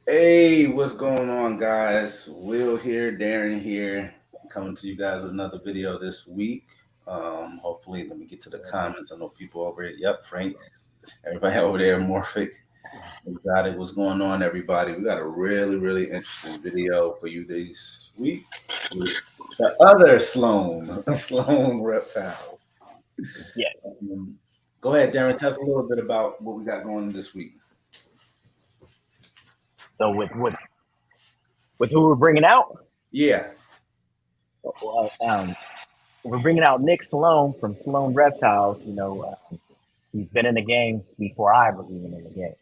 Hey, what's going on, guys? Will here, Darren here, coming to you guys with another video this week. Hopefully, let me get to the comments. I know people over here. Yep, Frank, everybody over there, Morphic, Exotic. What's going on, everybody? We got a really interesting video for you this week. The other Sloan, Sloan Reptiles. Yes. Go ahead, Darren. Tell us a little bit about what we got going this week. So with who we're bringing out, Yeah. well, we're bringing out Nick Sloan from Sloan Reptiles. He's been in the game before I was even in the game.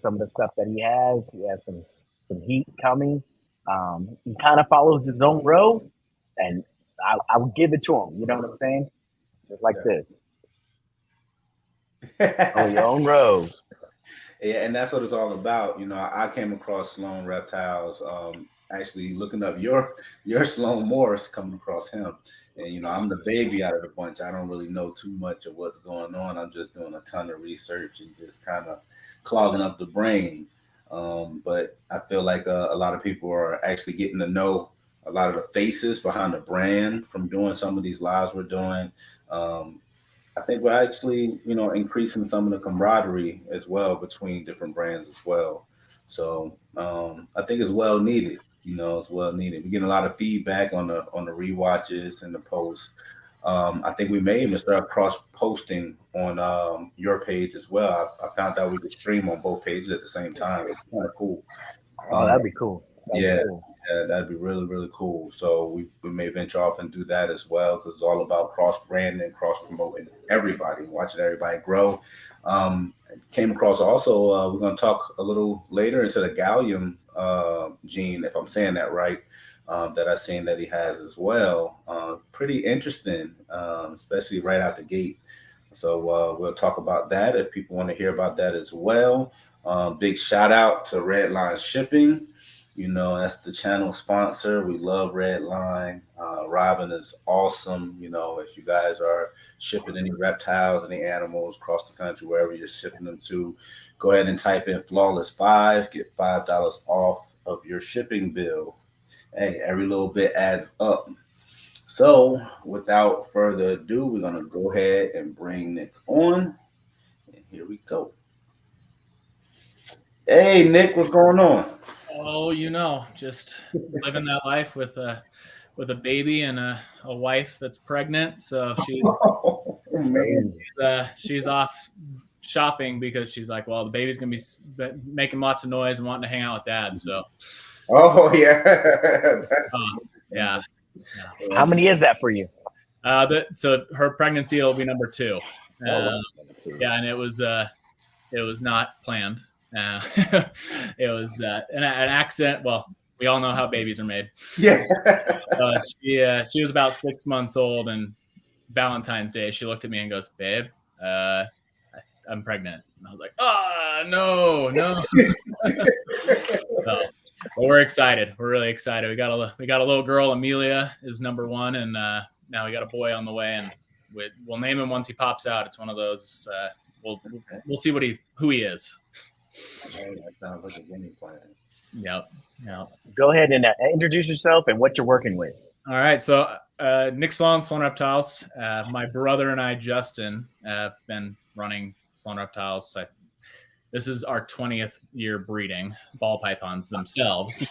Some of the stuff that he has some heat coming. He kind of follows his own road, and I would give it to him. You know what I'm saying? Just like this. On your own road. Yeah, and that's what it's all about. I came across Sloan Reptiles, actually looking up your Sloan Morris, coming across him. And I'm the baby out of the bunch. I don't really know too much of what's going on. I'm just doing a ton of research and just kind of clogging up the brain. But I feel like a lot of people are actually getting to know a lot of the faces behind the brand from doing some of these lives we're doing. Um, I think we're actually, increasing some of the camaraderie as well between different brands as well. So I think it's well needed. It's well needed. We're getting a lot of feedback on the rewatches and the posts. I think we may even start cross posting on your page as well. I found out we could stream on both pages at the same time. It's kind of cool. Oh, Um, that'd be cool. That'd yeah, be cool. yeah, that'd be really cool. So we may venture off and do that as well because it's all about cross branding, cross promoting everybody, watching everybody grow. Came across also. We're going to talk a little later into the gallium gene, if I'm saying that right. That I've seen that he has as well. Pretty interesting, especially right out the gate. So we'll talk about that if people want to hear about that as well. Big shout out to Redline Shipping. That's the channel sponsor. We love Redline. Robin is awesome. If you guys are shipping any reptiles, any animals across the country, wherever you're shipping them to, go ahead and type in Flawless5, get $5 off of your shipping bill. Hey, every little bit adds up. So, without further ado, we're going to go ahead and bring Nick on. And here we go. Hey, Nick, what's going on? Oh, just living that life with a baby and a wife that's pregnant. So Oh, man. she's off shopping because she's like, well, the baby's gonna be making lots of noise and wanting to hang out with dad. So, Oh, yeah. yeah. How many is that for you? So her pregnancy will be number 2. Oh, Yeah, and it was not planned. It was an accident. Well, we all know how babies are made. Yeah. She was about 6 months old, and Valentine's Day, she looked at me and goes, "Babe, I'm pregnant." And I was like, "Oh, no." So, but we're excited. We're really excited. We got a little girl. Amelia is number 1, and now we got a boy on the way, and we'll name him once he pops out. It's one of those. We'll see who he is. That sounds like a game plan. Yep. Go ahead and introduce yourself and what you're working with. All right. So Nick Sloan, Sloan Reptiles. My brother and I, Justin, have been running Sloan Reptiles. This is our 20th year breeding ball pythons themselves.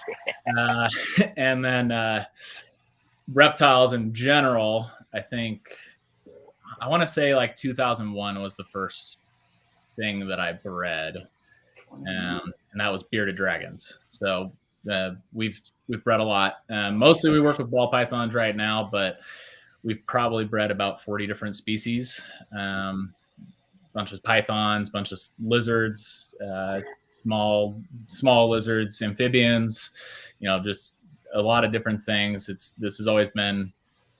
And then reptiles in general, I want to say like 2001 was the first thing that I bred. And that was bearded dragons. So we've bred a lot. Mostly we work with ball pythons right now, but we've probably bred about 40 different species. Bunch of pythons, bunch of lizards, small lizards, amphibians. Just a lot of different things. This has always been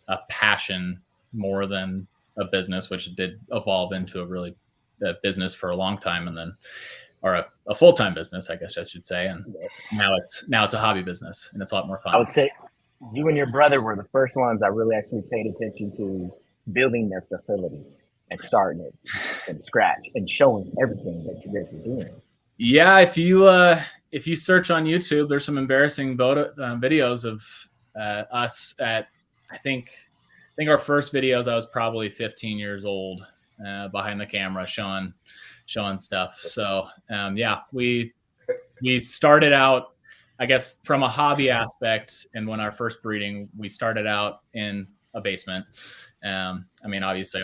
a passion more than a business, which it did evolve into a business for a long time, and then or a full-time business, I guess I should say. And now it's a hobby business, and it's a lot more fun. I would say you and your brother were the first ones I really actually paid attention to building their facility and starting it from scratch and showing everything that you guys were doing. Yeah, if if you search on YouTube, there's some embarrassing videos of us at, I think our first videos, I was probably 15 years old behind the camera showing stuff. So yeah, we started out, I guess, from a hobby aspect. And when our first breeding, we started out in a basement. I mean, obviously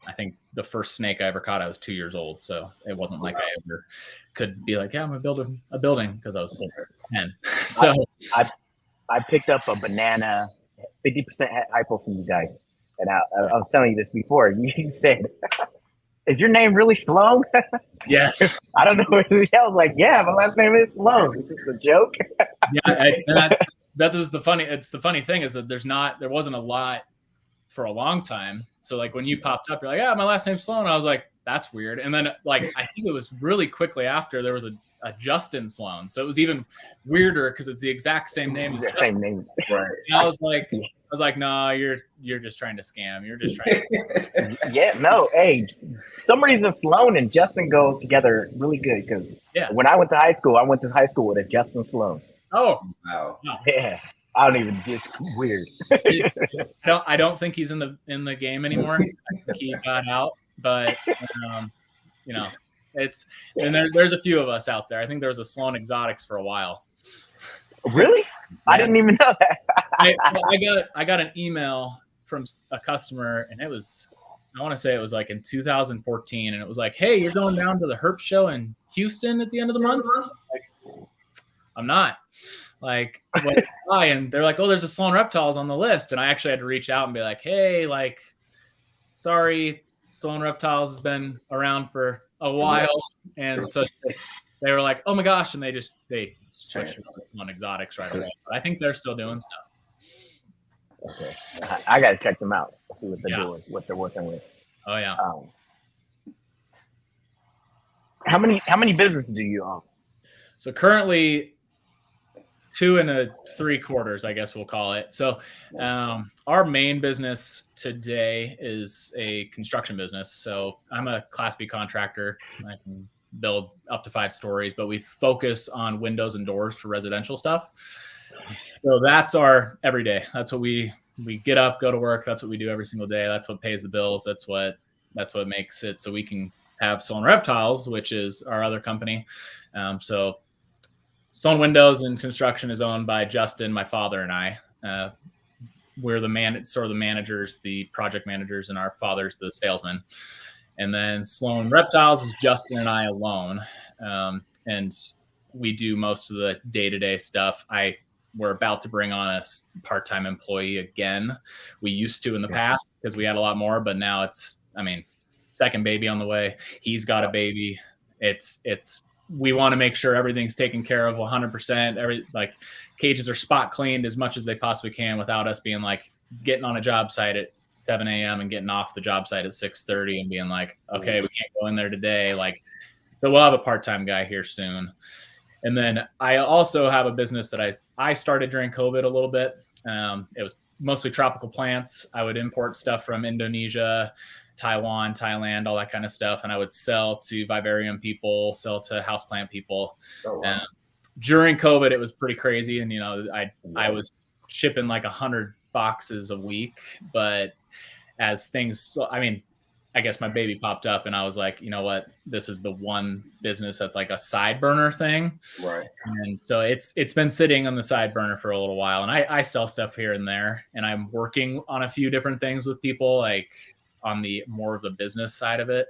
I think the first snake I ever caught, I was 2 years old. So it wasn't like I ever could be like, yeah, I'm going to build a building, because I was 10. So I picked up a banana, 50% hypo from you guys. And I was telling you this before. You said, is your name really Sloan? yes. I don't know. I was like, yeah, my last name is Sloan. Is this a joke? Yeah. That was the funny thing is that there wasn't a lot for a long time. So like when you popped up, you're like, yeah, my last name's Sloan. I was like, that's weird. And then like, I think it was really quickly after there was a Justin Sloan. So it was even weirder because it's the exact same name. Same name. Right. And I was like, no, you're just trying to scam. You're just trying to Yeah, no. Hey, some reason Sloan and Justin go together really good, because when I went to high school, with a Justin Sloan. Oh, wow. Yeah. I don't even. It's weird. I don't think he's in the game anymore. I think he got out, but you know, there's a few of us out there. I think there was a Sloan Exotics for a while. Really? Yeah. I didn't even know that. I got an email from a customer, and I want to say it was like in 2014, and it was like, hey, you're going down to the Herp show in Houston at the end of the month? Like, I'm not. Like, why? And they're like, oh, there's a Sloan Reptiles on the list. And I actually had to reach out and be like, hey, like, sorry, Sloan Reptiles has been around for a while. And so they were like, oh my gosh. And they switched to Sloan Exotics right away. But I think they're still doing stuff. Okay. I got to check them out. See what they're doing, what they're working with. Oh, yeah. How many businesses do you own? So currently 2 3/4, I guess we'll call it. So our main business today is a construction business. So I'm a Class B contractor. I can build up to 5 stories, but we focus on windows and doors for residential stuff. So that's our everyday. That's what we get up, go to work. That's what we do every single day. That's what pays the bills. That's what makes it so we can have Sloan Reptiles, which is our other company. So Stone Windows and Construction is owned by Justin, my father, and I. We're the managers, the project managers, and our father's the salesman. And then Sloan Reptiles is Justin and I alone. And we do most of the day-to-day stuff. We're about to bring on a part-time employee again. We used to in the past because we had a lot more, but now second baby on the way. He's got a baby. We want to make sure everything's taken care of 100%. Cages are spot cleaned as much as they possibly can without us being like getting on a job site at 7 a.m. and getting off the job site at 6:30 and being like, okay, we can't go in there today. So we'll have a part-time guy here soon. And then I also have a business that I started during COVID a little bit. It was mostly tropical plants. I would import stuff from Indonesia, Taiwan, Thailand, all that kind of stuff. And I would sell to vivarium people, sell to houseplant people. Oh, wow. During COVID, it was pretty crazy. And, I was shipping like 100 boxes a week. But as things, I guess my baby popped up and I was like, you know what, this is the one business that's like a side burner thing. Right. And so it's been sitting on the side burner for a little while. And I sell stuff here and there, and I'm working on a few different things with people, like on the more of the business side of it.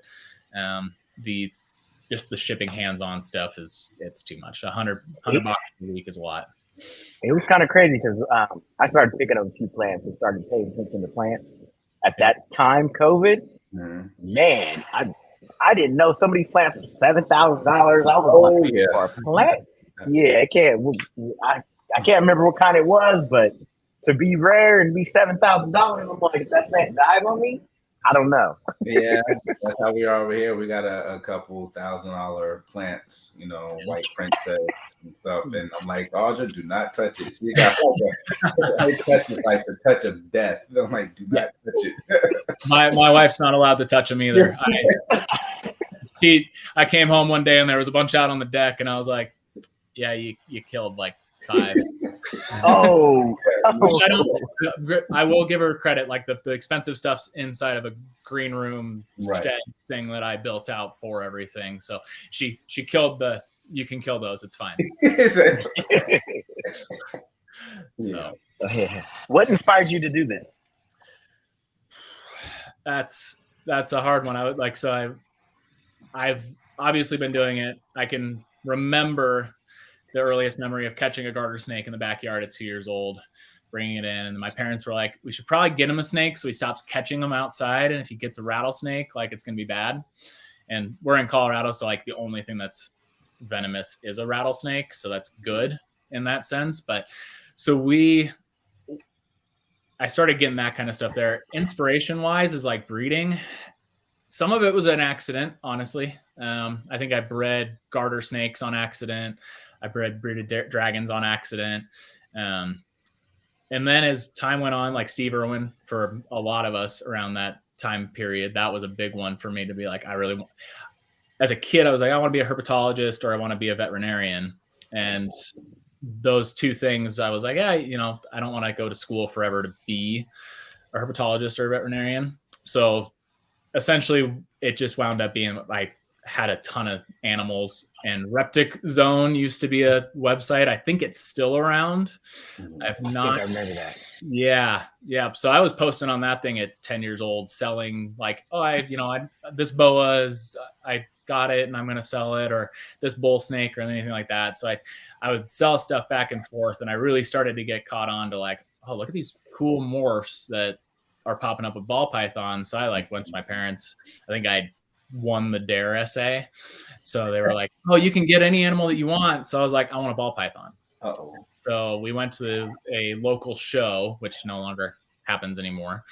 Just the shipping hands-on stuff it's too much. 100 boxes a week is a lot. It was kind of crazy because I started picking up a few plants and started paying attention to plants at that time, COVID. Mm-hmm. Man, I didn't know some of these plants were $7,000. I was for a plant. Yeah, I can't remember what kind it was, but to be rare and be $7,000, I'm like, if that plant died on me, I don't know. Yeah, that's how we are over here. We got a couple $1,000 plants, white princess and stuff. And I'm like, Audra, do not touch it. She got touch it like the touch of death. I'm like, do not touch it. My wife's not allowed to touch them either. I came home one day and there was a bunch out on the deck, and I was like, yeah, you killed like 5. Oh, I will give her credit. Like the expensive stuff's inside of a green room shed thing that I built out for everything. So she killed you can kill those. It's fine. So what inspired you to do this? That's a hard one. I would like, so I've obviously been doing it. I can remember the earliest memory of catching a garter snake in the backyard at 2 years old, bringing it in. And my parents were like, we should probably get him a snake so he stops catching them outside. And if he gets a rattlesnake, like it's going to be bad. And we're in Colorado, so like the only thing that's venomous is a rattlesnake. So that's good in that sense. But so I started getting that kind of stuff there. Inspiration wise is like breeding. Some of it was an accident, honestly. I think I bred garter snakes on accident. I breeded dragons on accident. And then as time went on, like Steve Irwin, for a lot of us around that time period, that was a big one for me to be like, as a kid, I was like, I want to be a herpetologist or I want to be a veterinarian. And those two things, I was like, yeah, I don't want to go to school forever to be a herpetologist or a veterinarian. So essentially it just wound up being, I had a ton of animals, and Reptic Zone used to be a website. I think it's still around. I remember that. Yeah. So I was posting on that thing at 10 years old, selling like, this boa I got it and I'm going to sell it, or this bull snake or anything like that. So I would sell stuff back and forth, and I really started to get caught on to like, oh, look at these cool morphs that are popping up with ball pythons. So I like went to my parents. I think I won the dare essay, so they were like, oh, you can get any animal that you want. So I was like, I want a ball python. So we went to a local show, which no longer happens anymore.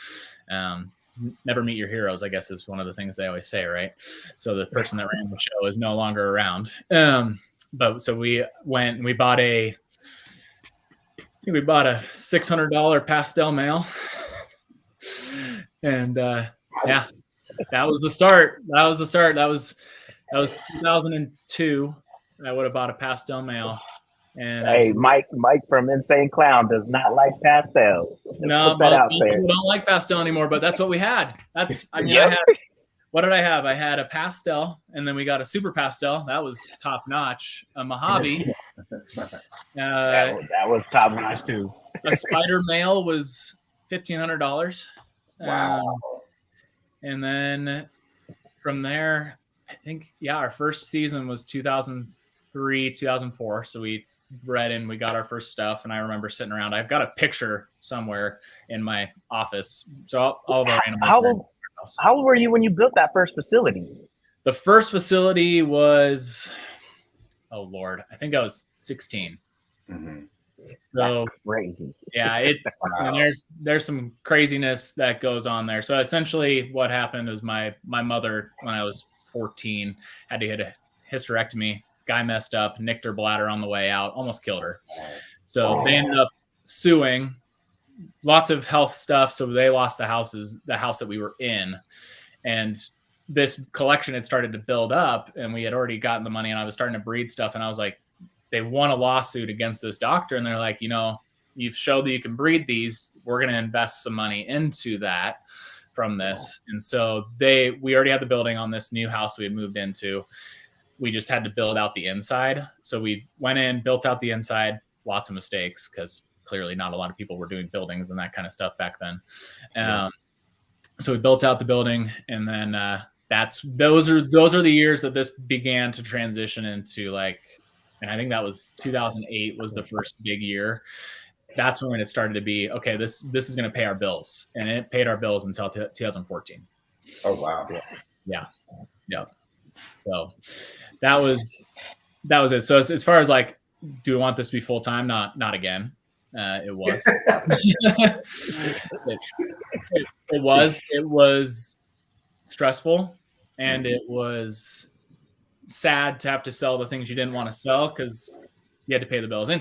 Never meet your heroes, I guess, is one of the things they always say, right? So the person that ran the show is no longer around. But so we went and we bought a $600 pastel male. And yeah, that was the start. That was 2002. I would have bought a pastel male. And hey, Mike from Insane Clown does not like pastels. No, put that out there. People don't like pastel anymore, but that's what we had. What did I have? I had a pastel, and then we got a super pastel. That was top notch. A Mojave. That was top notch too. A spider male was $1,500. Wow. And then from there, I think, our first season was 2003, 2004. So we bred and we got our first stuff. And I remember sitting around. I've got a picture somewhere in my office. So all of our animals. How old were you when you built that first facility? The first facility was, oh Lord, I think I was 16. Mm-hmm. So that's crazy. Yeah, and there's some craziness that goes on there. So essentially what happened is my mother, when I was 14, had to get a hysterectomy. Guy messed up, nicked her bladder on the way out, almost killed her. So they ended up suing, lots of health stuff. So they lost the house that we were in. And this collection had started to build up, and we had already gotten the money, and I was starting to breed stuff. And I was like, they won a lawsuit against this doctor, and they're like, you've showed that you can breed these. We're going to invest some money into that from this. And so we already had the building on this new house we had moved into. We just had to build out the inside. So we went in, built out the inside, lots of mistakes, because clearly not a lot of people were doing buildings and that kind of stuff back then. So we built out the building, and then those are the years that this began to transition into like, and I think that was 2008 was the first big year. That's when it started to be, okay, this is going to pay our bills. And it paid our bills until 2014. Oh, wow. Yeah. So that was it. So as far as like, do we want this to be full-time? Not again. It was. It was stressful, and it was sad to have to sell the things you didn't want to sell because you had to pay the bills. And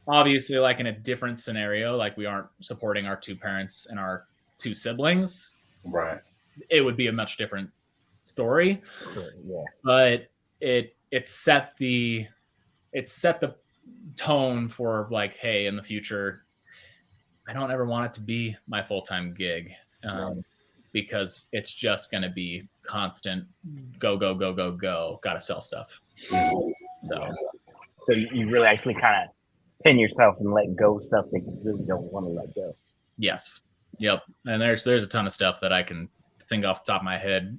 obviously, like in a different scenario, like we aren't supporting our two parents and our two siblings, right? It would be a much different story. Yeah. But it set the tone for like, hey, in the future, I don't ever want it to be my full-time gig, because it's just going to be constant go, go, go, go, go. Got to sell stuff. So you really actually kind of pin yourself and let go of stuff that you really don't want to let go. Yes. Yep. And there's a ton of stuff that I can think off the top of my head.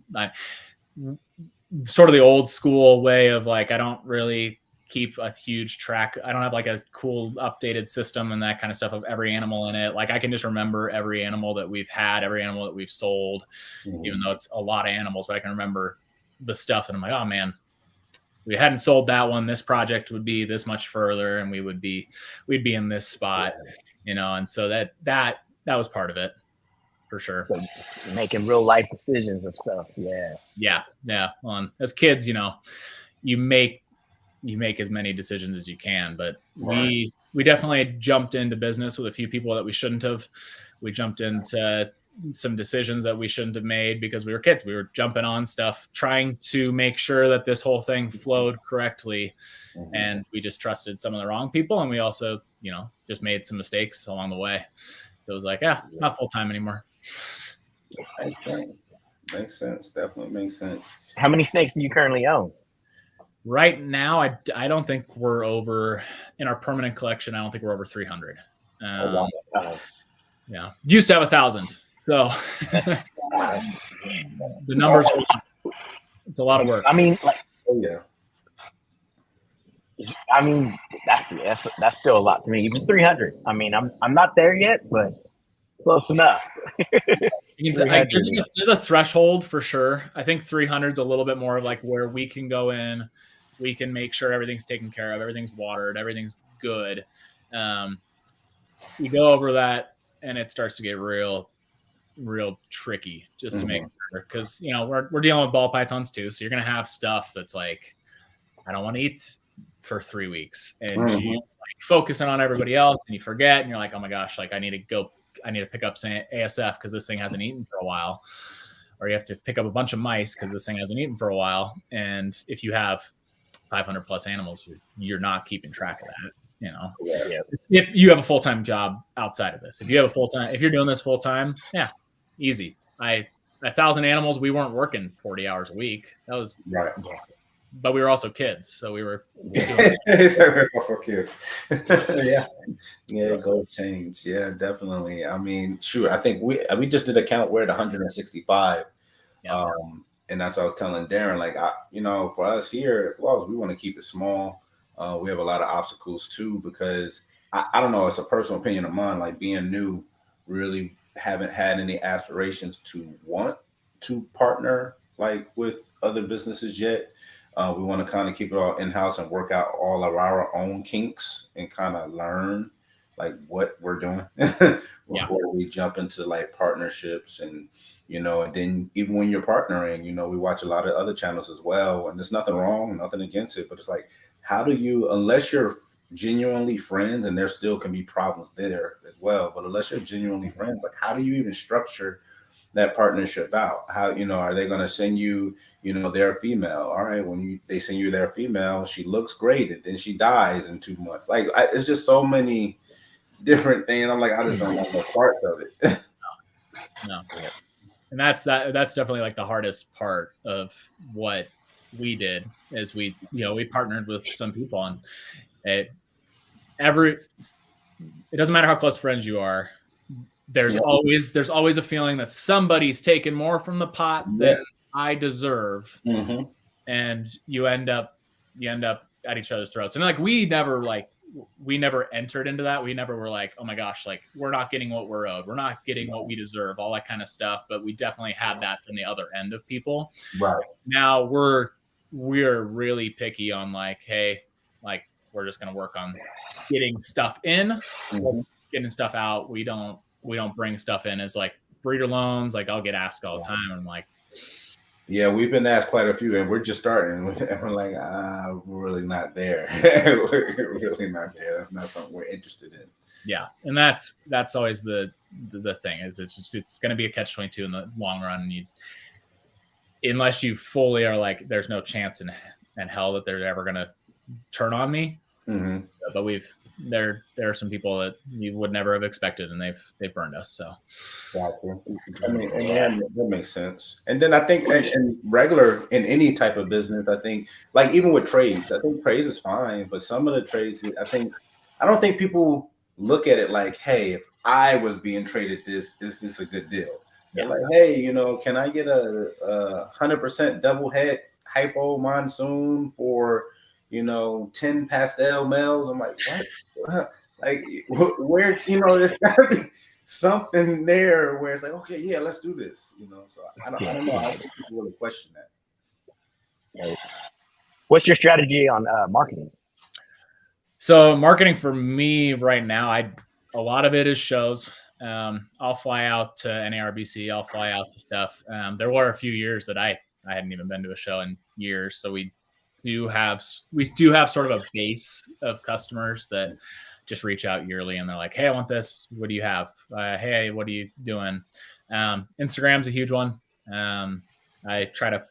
Sort of the old school way of like, I don't really keep a huge track. I don't have like a cool updated system and that kind of stuff of every animal in it. Like I can just remember every animal that we've had, every animal that we've sold, even though it's a lot of animals, but I can remember the stuff and I'm like, oh man, we hadn't sold that one. This project would be this much further and we'd be in this spot, And so that was part of it for sure. So making real life decisions of stuff. Yeah. Well, as kids, you make as many decisions as you can, but we definitely jumped into business with a few people that we shouldn't have. We jumped into some decisions that we shouldn't have made because we were kids. We were jumping on stuff, trying to make sure that this whole thing flowed correctly. And we just trusted some of the wrong people. And we also, just made some mistakes along the way. So it was like, not full-time anymore. Makes sense. Definitely makes sense. How many snakes do you currently own? Right now, I don't think we're over, in our permanent collection, I don't think we're over 300. Wow. Yeah. Used to have 1,000. So the numbers, it's a lot of work. I mean, that's still a lot to me. Even 300. I mean, I'm not there yet, but close enough. There's a threshold for sure. I think 300 is a little bit more of like where we can go in, we can make sure everything's taken care of, everything's watered, everything's good. We go over that and it starts to get real tricky just to make sure, because we're dealing with ball pythons too, so you're gonna have stuff that's like, I don't want to eat for 3 weeks, and you like focusing on everybody else and you forget and you're like, oh my gosh, like I need to pick up ASF because this thing hasn't eaten for a while, or you have to pick up a bunch of mice because this thing hasn't eaten for a while. And if you have 500 plus animals, you're not keeping track of that. If you have a full-time job outside of this, if you're doing this full-time, easy. 1,000 animals, we weren't working 40 hours a week. That was right. But we were also kids, so we were also kids. Goal change. Yeah, definitely. I mean, sure. I think we just did a count. We're at 165. And that's what I was telling Darren. Like, for us here at BALLZ, we want to keep it small. We have a lot of obstacles too, because I don't know. It's a personal opinion of mine. Like being new, really haven't had any aspirations to want to partner like with other businesses yet. We want to kind of keep it all in-house and work out all of our own kinks and kind of learn like what we're doing before we jump into like partnerships and and then even when you're partnering, we watch a lot of other channels as well, and there's nothing wrong, nothing against it, but it's like, how do you, unless you're genuinely friends, and there still can be problems there as well, but unless you're genuinely friends, like how do you even structure that partnership out? How, are they going to send you, their female? All right. When they send you their female, she looks great, and then she dies in 2 months. Like, it's just so many different things. I'm like, I just don't want no part of it. No. And that's definitely like the hardest part of what we did is we partnered with some people, and it doesn't matter how close friends you are. There's always a feeling that somebody's taking more from the pot than I deserve, and you end up at each other's throats. And like we never entered into that. We never were like, oh my gosh, like we're not getting what we're owed, we're not getting what we deserve, all that kind of stuff. But we definitely had that from the other end of people. Right now we're really picky on like, hey, like we're just gonna work on getting stuff in, getting stuff out. We don't bring stuff in as like breeder loans. Like I'll get asked all the time. I'm like, yeah, we've been asked quite a few, and we're just starting. And we're like, we're really not there. We're really not there. That's not something we're interested in. Yeah, and that's always the thing is it's going to be a catch-22 in the long run. Unless you fully are like, there's no chance in hell that they're ever going to turn on me. Mhm. But there are some people that you would never have expected, and they've burned us. So Gotcha. I mean, and that makes sense. And then I think, in regular, in any type of business, I think, like even with trades, I think praise is fine, but some of the trades, I don't think people look at it like, hey, if I was being traded this, is this a good deal? They're yeah, like, hey, can I get a 100% double head hypo monsoon for 10 pastel males? I'm like, what? Like, where, there's gotta be something there where it's like, okay, yeah, let's do this. So I don't know. I don't think people really question that. What's your strategy on marketing? So marketing for me right now, a lot of it is shows. I'll fly out to NARBC. I'll fly out to stuff. There were a few years that I hadn't even been to a show in years. So we do have sort of a base of customers that just reach out yearly, and they're like, hey, I want this. What do you have? Hey, what are you doing? Instagram's a huge one. I try to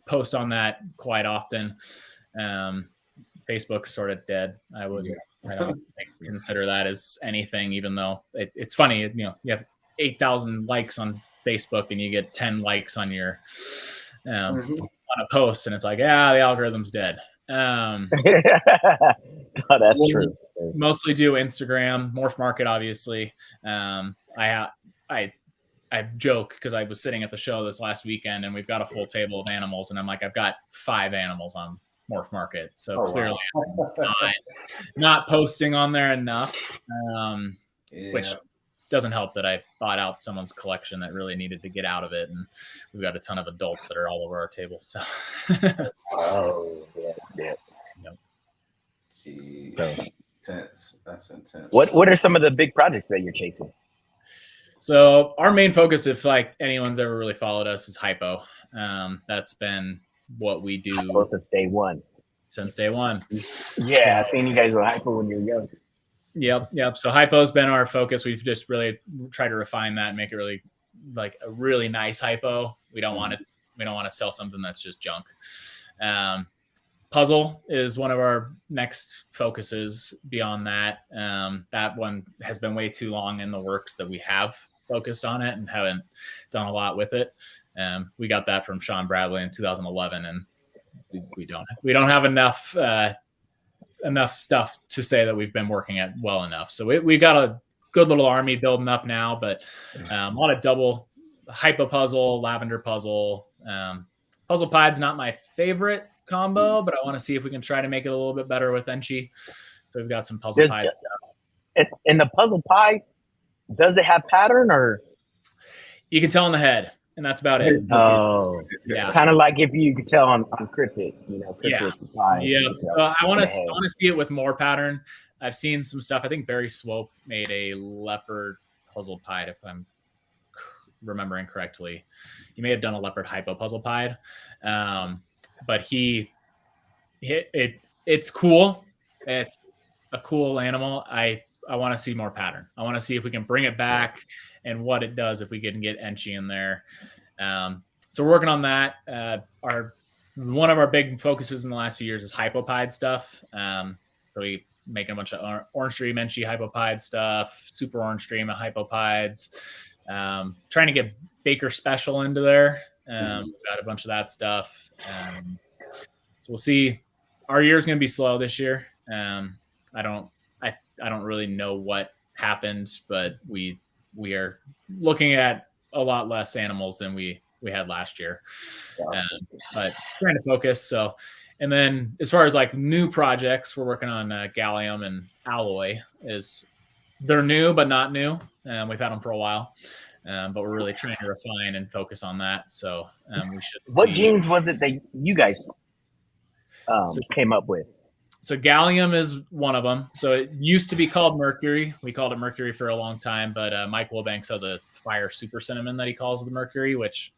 post on that quite often. Facebook's sort of dead. I don't consider that as anything, even though it's funny. You have 8,000 likes on Facebook and you get 10 likes on your on a post, and it's like, the algorithm's dead. Oh, that's true. Mostly do Instagram, Morph Market, obviously. I joke because I was sitting at the show this last weekend, and we've got a full table of animals, and I'm like, I've got 5 animals on Morph Market, so clearly I'm not posting on there enough, which doesn't help that I bought out someone's collection that really needed to get out of it, and we've got a ton of adults that are all over our table. So, yes. Yep. Jeez. Intense. That's intense. What are some of the big projects that you're chasing? So our main focus, if like anyone's ever really followed us, is hypo. That's been what we do since day one. Yeah, I've seen you guys with hypo when you were young. Yep. So hypo's been our focus. We've just really tried to refine that and make it really like a really nice hypo. We don't want to sell something that's just junk. Puzzle is one of our next focuses beyond that. That one has been way too long in the works that we have focused on it and haven't done a lot with it. We got that from Sean Bradley in 2011, and we don't have enough stuff to say that we've been working at well enough. So we got a good little army building up now, but a lot of double hypo puzzle, lavender puzzle. Puzzle pied's not my favorite combo, but I want to see if we can try to make it a little bit better with Enchi. So we've got some puzzle pied stuff. And the puzzle pied, does it have pattern, or you can tell on the head, and that's about it? Oh, yeah. Kind of like if you could tell on cryptid, cryptid pie. Yeah. So I want to see it with more pattern. I've seen some stuff. I think Barry Swope made a leopard puzzle pied, if I'm remembering correctly. He may have done a leopard hypo puzzle pied. But it's cool. It's a cool animal. I want to see more pattern. I want to see if we can bring it back and what it does if we can get Enchi in there. So we're working on that. One of our big focuses in the last few years is hypopied stuff. So we make a bunch of Orange Stream Enchi hypopied stuff, Super Orange Stream of hypopieds. Trying to get Baker Special into there. We've got a bunch of that stuff. So we'll see. Our year's going to be slow this year. I don't really know what happened, but we are looking at a lot less animals than we had last year. But trying to focus. So, and then as far as like new projects, we're working on Gallium and Alloy. They're new but not new. We've had them for a while. But we're really trying to refine and focus on that. So we should. What genes was it that you guys came up with? So gallium is one of them. So it used to be called mercury. We called it mercury for a long time, but Mike Wilbanks has a fire super cinnamon that he calls the mercury, which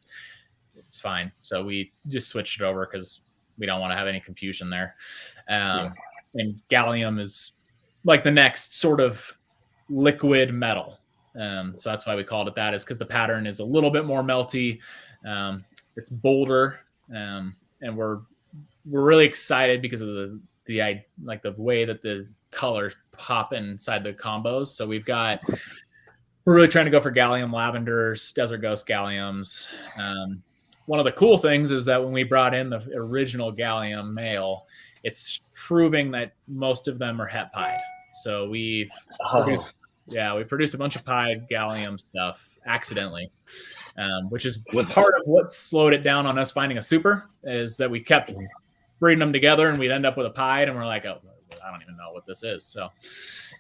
is fine. So we just switched it over because we don't want to have any confusion there. And gallium is like the next sort of liquid metal. So that's why we called it that, is because the pattern is a little bit more melty. It's bolder. And we're really excited because of like the way that the colors pop inside the combos. So we're really trying to go for gallium lavenders, desert ghost galliums. One of the cool things is that when we brought in the original gallium male, it's proving that most of them are het pied. So we produced a bunch of pied gallium stuff accidentally, which is part of what slowed it down on us finding a super, is that we kept breeding them together and we'd end up with a pied and we're like, oh, I don't even know what this is. So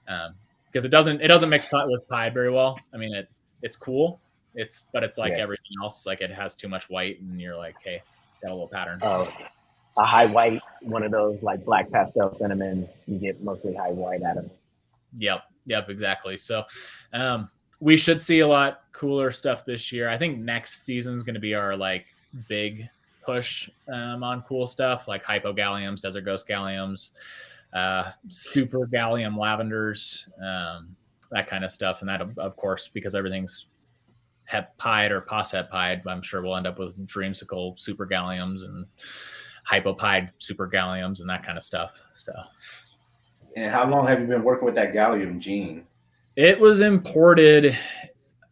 because it doesn't mix with pied very well. I mean, it's cool. But it's like everything else. Like it has too much white, and you're like, hey, got a little pattern. Oh, a high white, one of those like black pastel cinnamon. You get mostly high white out of it. Yep, exactly. So we should see a lot cooler stuff this year. I think next season is going to be our like big push on cool stuff like hypogalliums, desert ghost galliums, super gallium lavenders, that kind of stuff. And that, of course, because everything's het pied or pos het pied, I'm sure we'll end up with dreamsicle super galliums and hypopied super galliums and that kind of stuff. So. And how long have you been working with that gallium gene? It was imported,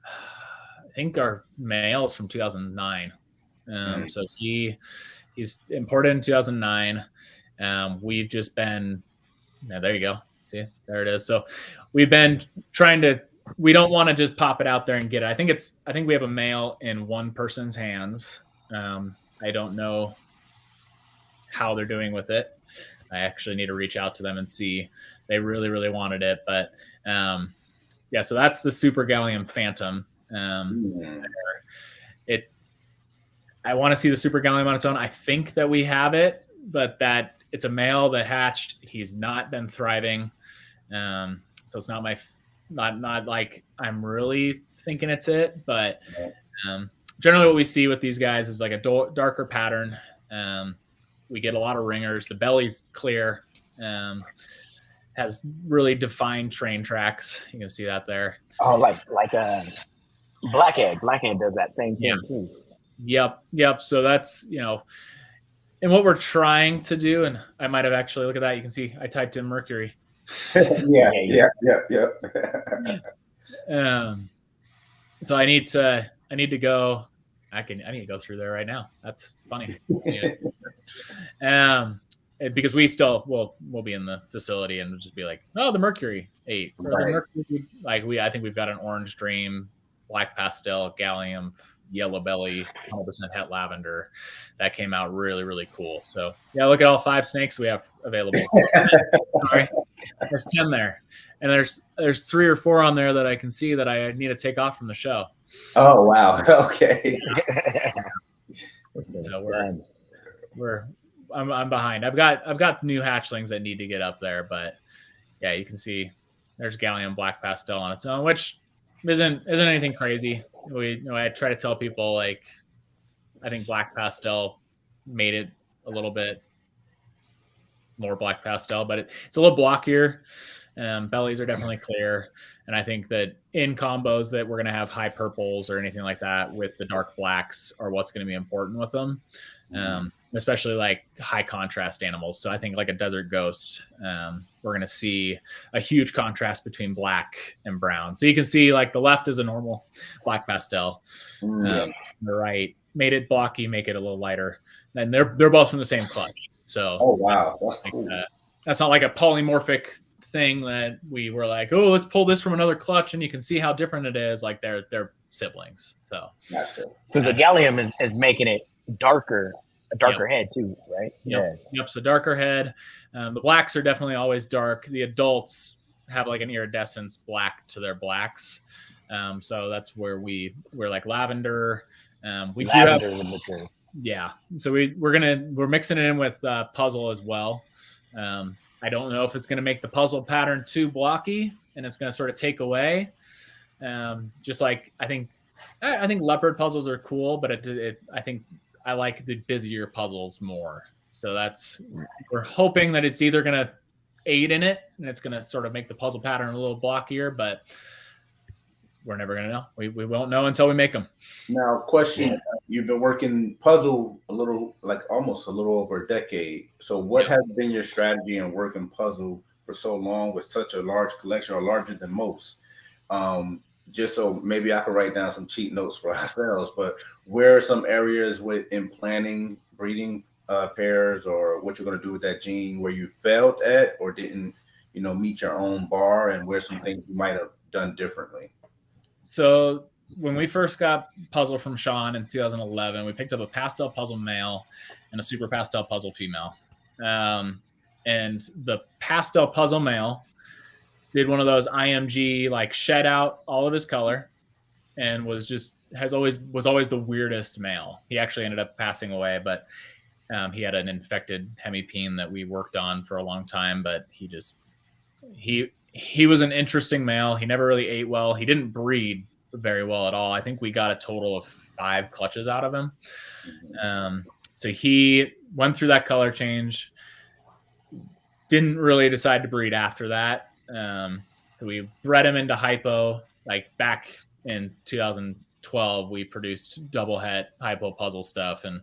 I think our male is from 2009. So he's imported in 2009. We've just been, there you go. See, there it is. So we've been we don't want to just pop it out there and get it. I think we have a male in one person's hands. I don't know how they're doing with it. I actually need to reach out to them and see. They really, really wanted it, but so that's the Super Gallium Phantom. I want to see the Super Gallium on its own. I think that we have it, but that it's a male that hatched. He's not been thriving, so it's not not like I'm really thinking it's it. But generally, what we see with these guys is like a darker pattern. We get a lot of ringers. The belly's clear. Has really defined train tracks. You can see that there. Oh, like Blackhead. Blackhead does that same thing too. Yep. So that's, and what we're trying to do, and I might have actually, look at that. You can see I typed in Mercury. Yeah. So I need to go. I need to go through there right now. That's funny. Because we still we'll be in the facility and just be like, oh, the Mercury 8. Or the Mercury, I think we've got an Orange Dream, Black Pastel, Gallium, Yellow Belly, 100% Het Lavender. That came out really, really cool. So yeah, look at all 5 snakes we have available. Sorry. There's 10 there. And there's 3 or 4 on there that I can see that I need to take off from the show. Oh wow. Okay. So I'm behind. I've got new hatchlings that need to get up there, but yeah, you can see there's Gallium Black Pastel on its own, which isn't anything crazy. I try to tell people, like, I think Black Pastel made it a little bit more Black Pastel, but it's a little blockier. Bellies are definitely clear, and I think that in combos that we're going to have high purples or anything like that with the dark blacks are what's going to be important with them. Especially like high contrast animals. So I think like a desert ghost, we're going to see a huge contrast between black and brown. So you can see like the left is a normal Black Pastel. The right made it blocky, make it a little lighter. And they're both from the same clutch. So oh wow, that's cool. That's not like a polymorphic thing that we were like, oh, let's pull this from another clutch and you can see how different it is. Like they're siblings. So the gallium is making it darker. A darker head too, right? Yep. So darker head. The blacks are definitely always dark. The adults have like an iridescence black to their blacks. So that's where we're like lavender. We lavender do have, yeah. So we're mixing it in with puzzle as well. I don't know if it's going to make the puzzle pattern too blocky and it's going to sort of take away. Just like I think leopard puzzles are cool, but I think I like the busier puzzles more. So we're hoping that it's either going to aid in it and it's going to sort of make the puzzle pattern a little blockier, but we're never going to know. We won't know until we make them. Now, question, you've been working puzzle a little, like almost a little over a decade. So what Yep. has been your strategy in working puzzle for so long with such a large collection, or larger than most? Um, just so maybe I could write down some cheat notes for ourselves, but where are some areas with in planning breeding pairs, or what you're going to do with that gene where you failed at or didn't, meet your own bar, and where some things you might have done differently? So when we first got puzzle from Sean in 2011, we picked up a pastel puzzle male and a super pastel puzzle female. And the pastel puzzle male did one of those IMG, like shed out all of his color, and was always the weirdest male. He actually ended up passing away, but he had an infected hemipene that we worked on for a long time. But he was an interesting male. He never really ate well. He didn't breed very well at all. I think we got a total of 5 clutches out of him. So he went through that color change, didn't really decide to breed after that. So we bred him into hypo. Like back in 2012, we produced double het hypo puzzle stuff, and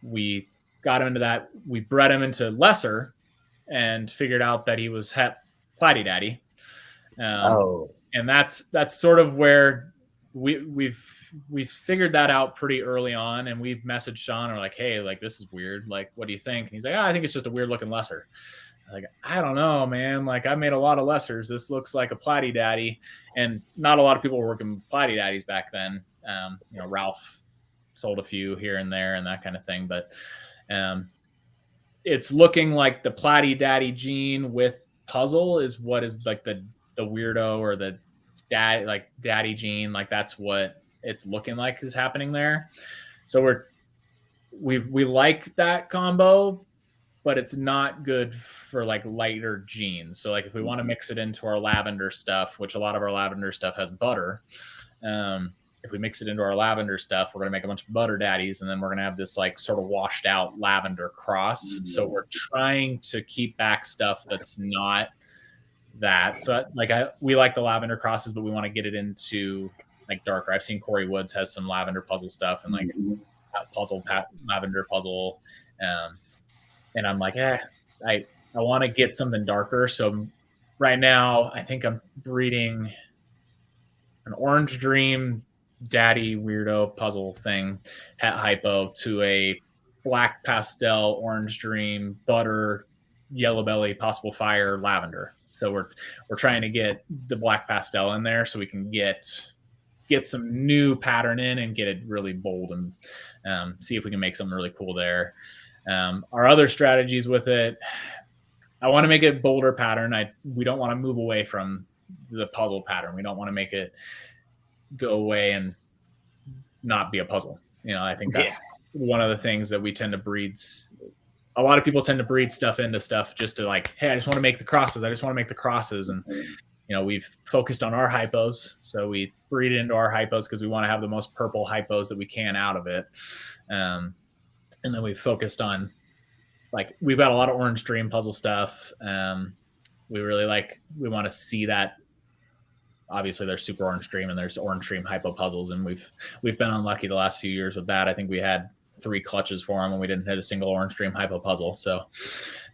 we got him into that. We bred him into lesser and figured out that he was het platy daddy. And that's sort of where we've figured that out pretty early on, and we've messaged Sean and we're like, hey, like this is weird, like what do you think? And he's like, I think it's just a weird looking lesser. Like, I don't know, man. Like, I made a lot of lessers. This looks like a platy daddy, and not a lot of people were working with platy daddies back then. Ralph sold a few here and there and that kind of thing, but it's looking like the platy daddy gene with puzzle is what is like the weirdo, or the daddy gene. Like that's what it's looking like is happening there. So we like that combo, but it's not good for like lighter genes. So like if we want to mix it into our lavender stuff, which a lot of our lavender stuff has butter, if we mix it into our lavender stuff, we're going to make a bunch of butter daddies, and then we're going to have this like sort of washed out lavender cross. Mm-hmm. So we're trying to keep back stuff that's not that. So like we like the lavender crosses, but we want to get it into like darker. I've seen Corey Woods has some lavender puzzle stuff, and like lavender puzzle. And I'm like, I want to get something darker. So right now, I think I'm breeding an Orange Dream daddy weirdo puzzle thing, het hypo, to a black pastel Orange Dream butter yellow belly possible fire lavender. So we're trying to get the black pastel in there so we can get some new pattern in and get it really bold, and see if we can make something really cool there. Our other strategies with it, I want to make it bolder pattern. We don't want to move away from the puzzle pattern. We don't want to make it go away and not be a puzzle. I think that's one of the things that we tend to breed. A lot of people tend to breed stuff into stuff just to like, hey, I just want to make the crosses. And, we've focused on our hypos. So we breed it into our hypos because we want to have the most purple hypos that we can out of it. And then we've focused on, like, we've got a lot of Orange Dream puzzle stuff. We want to see that. Obviously, there's Super Orange Dream and there's Orange Dream hypo puzzles, and we've been unlucky the last few years with that. I think we had 3 clutches for them and we didn't hit a single Orange Dream hypo puzzle. So,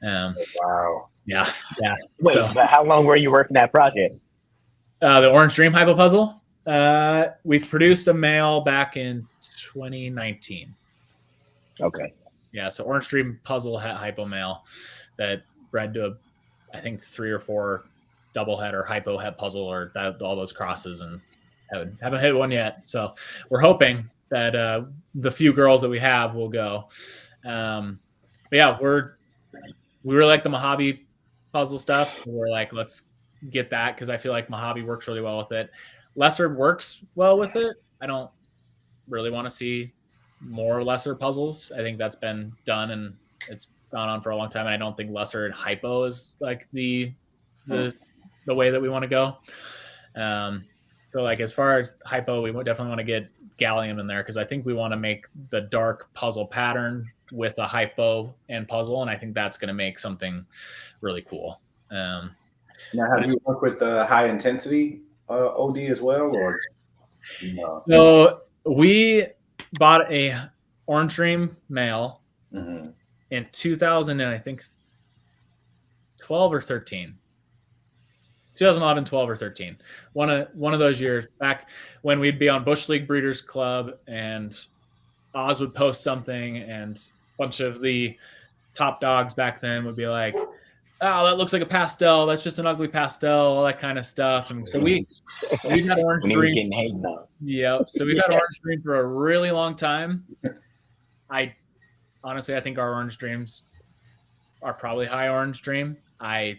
wow, yeah. Wait, but how long were you working that project? The Orange Dream hypo puzzle. We've produced a male back in 2019. Okay. Yeah, so Orange Dream puzzle het hypo male that bred to I think 3 or 4 double het or hypo het puzzle, or all those crosses, and haven't hit one yet. So we're hoping that the few girls that we have will go. But yeah, we really like the Mojave puzzle stuff, so we're like, let's get that, because I feel like Mojave works really well with it. Lesser works well with it. I don't really want to see more lesser puzzles. I think that's been done and it's gone on for a long time, and I don't think lesser and hypo is like the way that we want to go. So like as far as hypo, we definitely want to get gallium in there, because I think we want to make the dark puzzle pattern with a hypo and puzzle, and I think that's going to make something really cool. Now, have you worked with high intensity OD as well, or no? So we bought a orange dream male Mm-hmm. in 2000 and I think 12 or 13. 2011, 12 or 13. One of those years back when we'd be on Bush League Breeders Club and Oz would post something and a bunch of the top dogs back then would be like, oh, that looks like a pastel. That's just an ugly pastel, all that kind of stuff. And so we've had orange When he was dream. getting hated on. Yep. So we've had orange dream for a really long time. I think our orange dreams are probably high orange dream. I've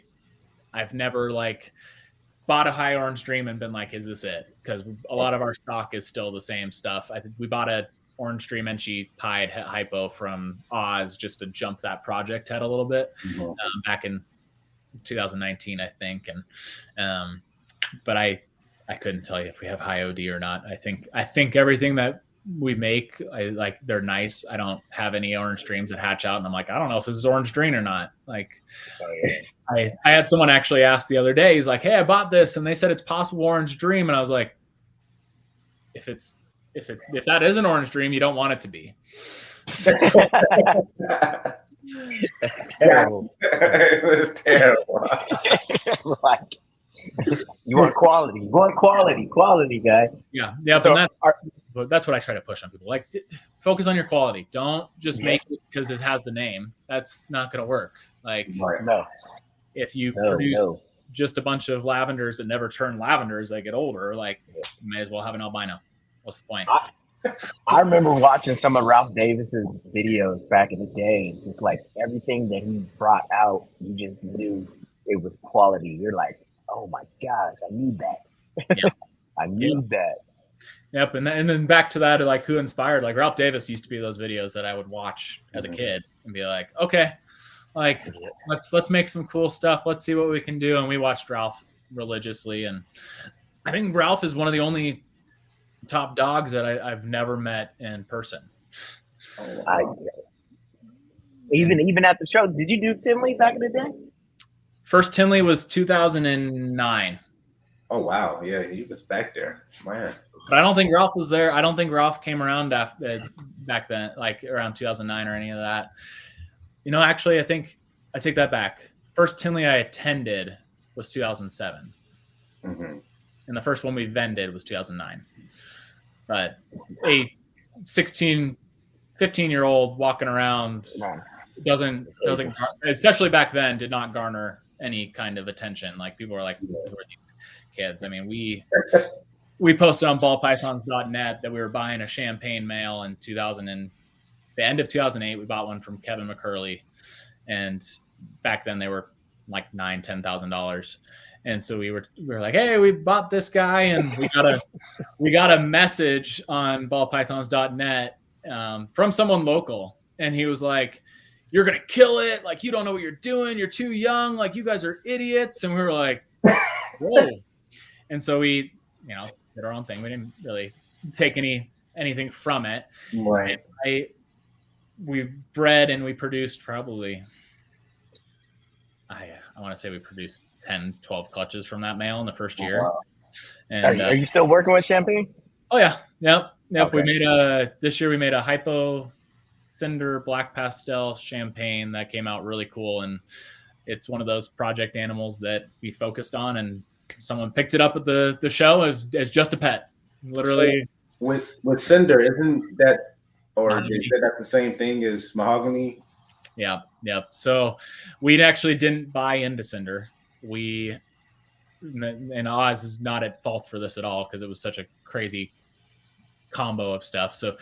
never like bought a high orange dream and been like, is this it? Because a lot of our stock is still the same stuff. I think we bought a orange dream Enchi pied hypo from Oz just to jump that project head a little bit back in 2019, I think. And but I couldn't tell you if we have high OD or not. I think everything that we make, they're nice. I don't have any orange dreams that hatch out and I'm like, I don't know if this is orange dream or not. Like I had someone actually ask the other day, he's like, hey, I bought this and they said it's possible orange dream. And I was like, if that is an orange dream, you don't want it to be. That's terrible. It was terrible. Like, you want quality. You want quality, guy. Yeah. So and that's what I try to push on people. Like, focus on your quality. Don't just make it because it has the name. That's not going to work. Like, no. If you produce just a bunch of lavenders that never turn lavender as they get older, like, you may as well have an albino. What's the point? I remember watching some of Ralph Davis's videos back in the day. Just like everything that he brought out, you just knew it was quality. You're like, oh my gosh, I need that. Yep. I need that. Yep. And then back to that, like who inspired, like Ralph Davis used to be those videos that I would watch as a kid and be like, okay, like let's make some cool stuff. Let's see what we can do. And we watched Ralph religiously. And I think Ralph is one of the only top dogs that I've never met in person. Even at the show, did you do Tinley back in the day? First Tinley was 2009. Oh wow, yeah, he was back there, man. But I don't think Ralph was there. I don't think Ralph came around back then, like around 2009 or any of that. You know, actually, I think I take that back. First Tinley I attended was 2007, and the first one we vended was 2009. But a 16, 15-year-old walking around doesn't, especially back then, did not garner any kind of attention. Like people were like, who are these kids? I mean, we posted on ballpythons.net that we were buying a champagne male in the end of 2008. We bought one from Kevin McCurley, and back then they were like $9,000-$10,000. And so we were like, hey, we bought this guy, and we got a message on ballpythons.net from someone local, and he was like, you're gonna kill it, like you don't know what you're doing, you're too young, like you guys are idiots. And we were like, whoa. And so we, did our own thing. We didn't really take anything from it. Right. We bred and we produced probably, I want to say we produced 10, 12 clutches from that male in the first year. Wow. And are you still working with champagne? Oh yeah. Yep. Okay. This year we made a hypo cinder black pastel champagne that came out really cool. And it's one of those project animals that we focused on, and someone picked it up at the show as just a pet, literally. So with cinder, isn't that, or they said that the same thing as mahogany? Yeah. Yep. So we actually didn't buy into cinder. And Oz is not at fault for this at all, because it was such a crazy combo of stuff. So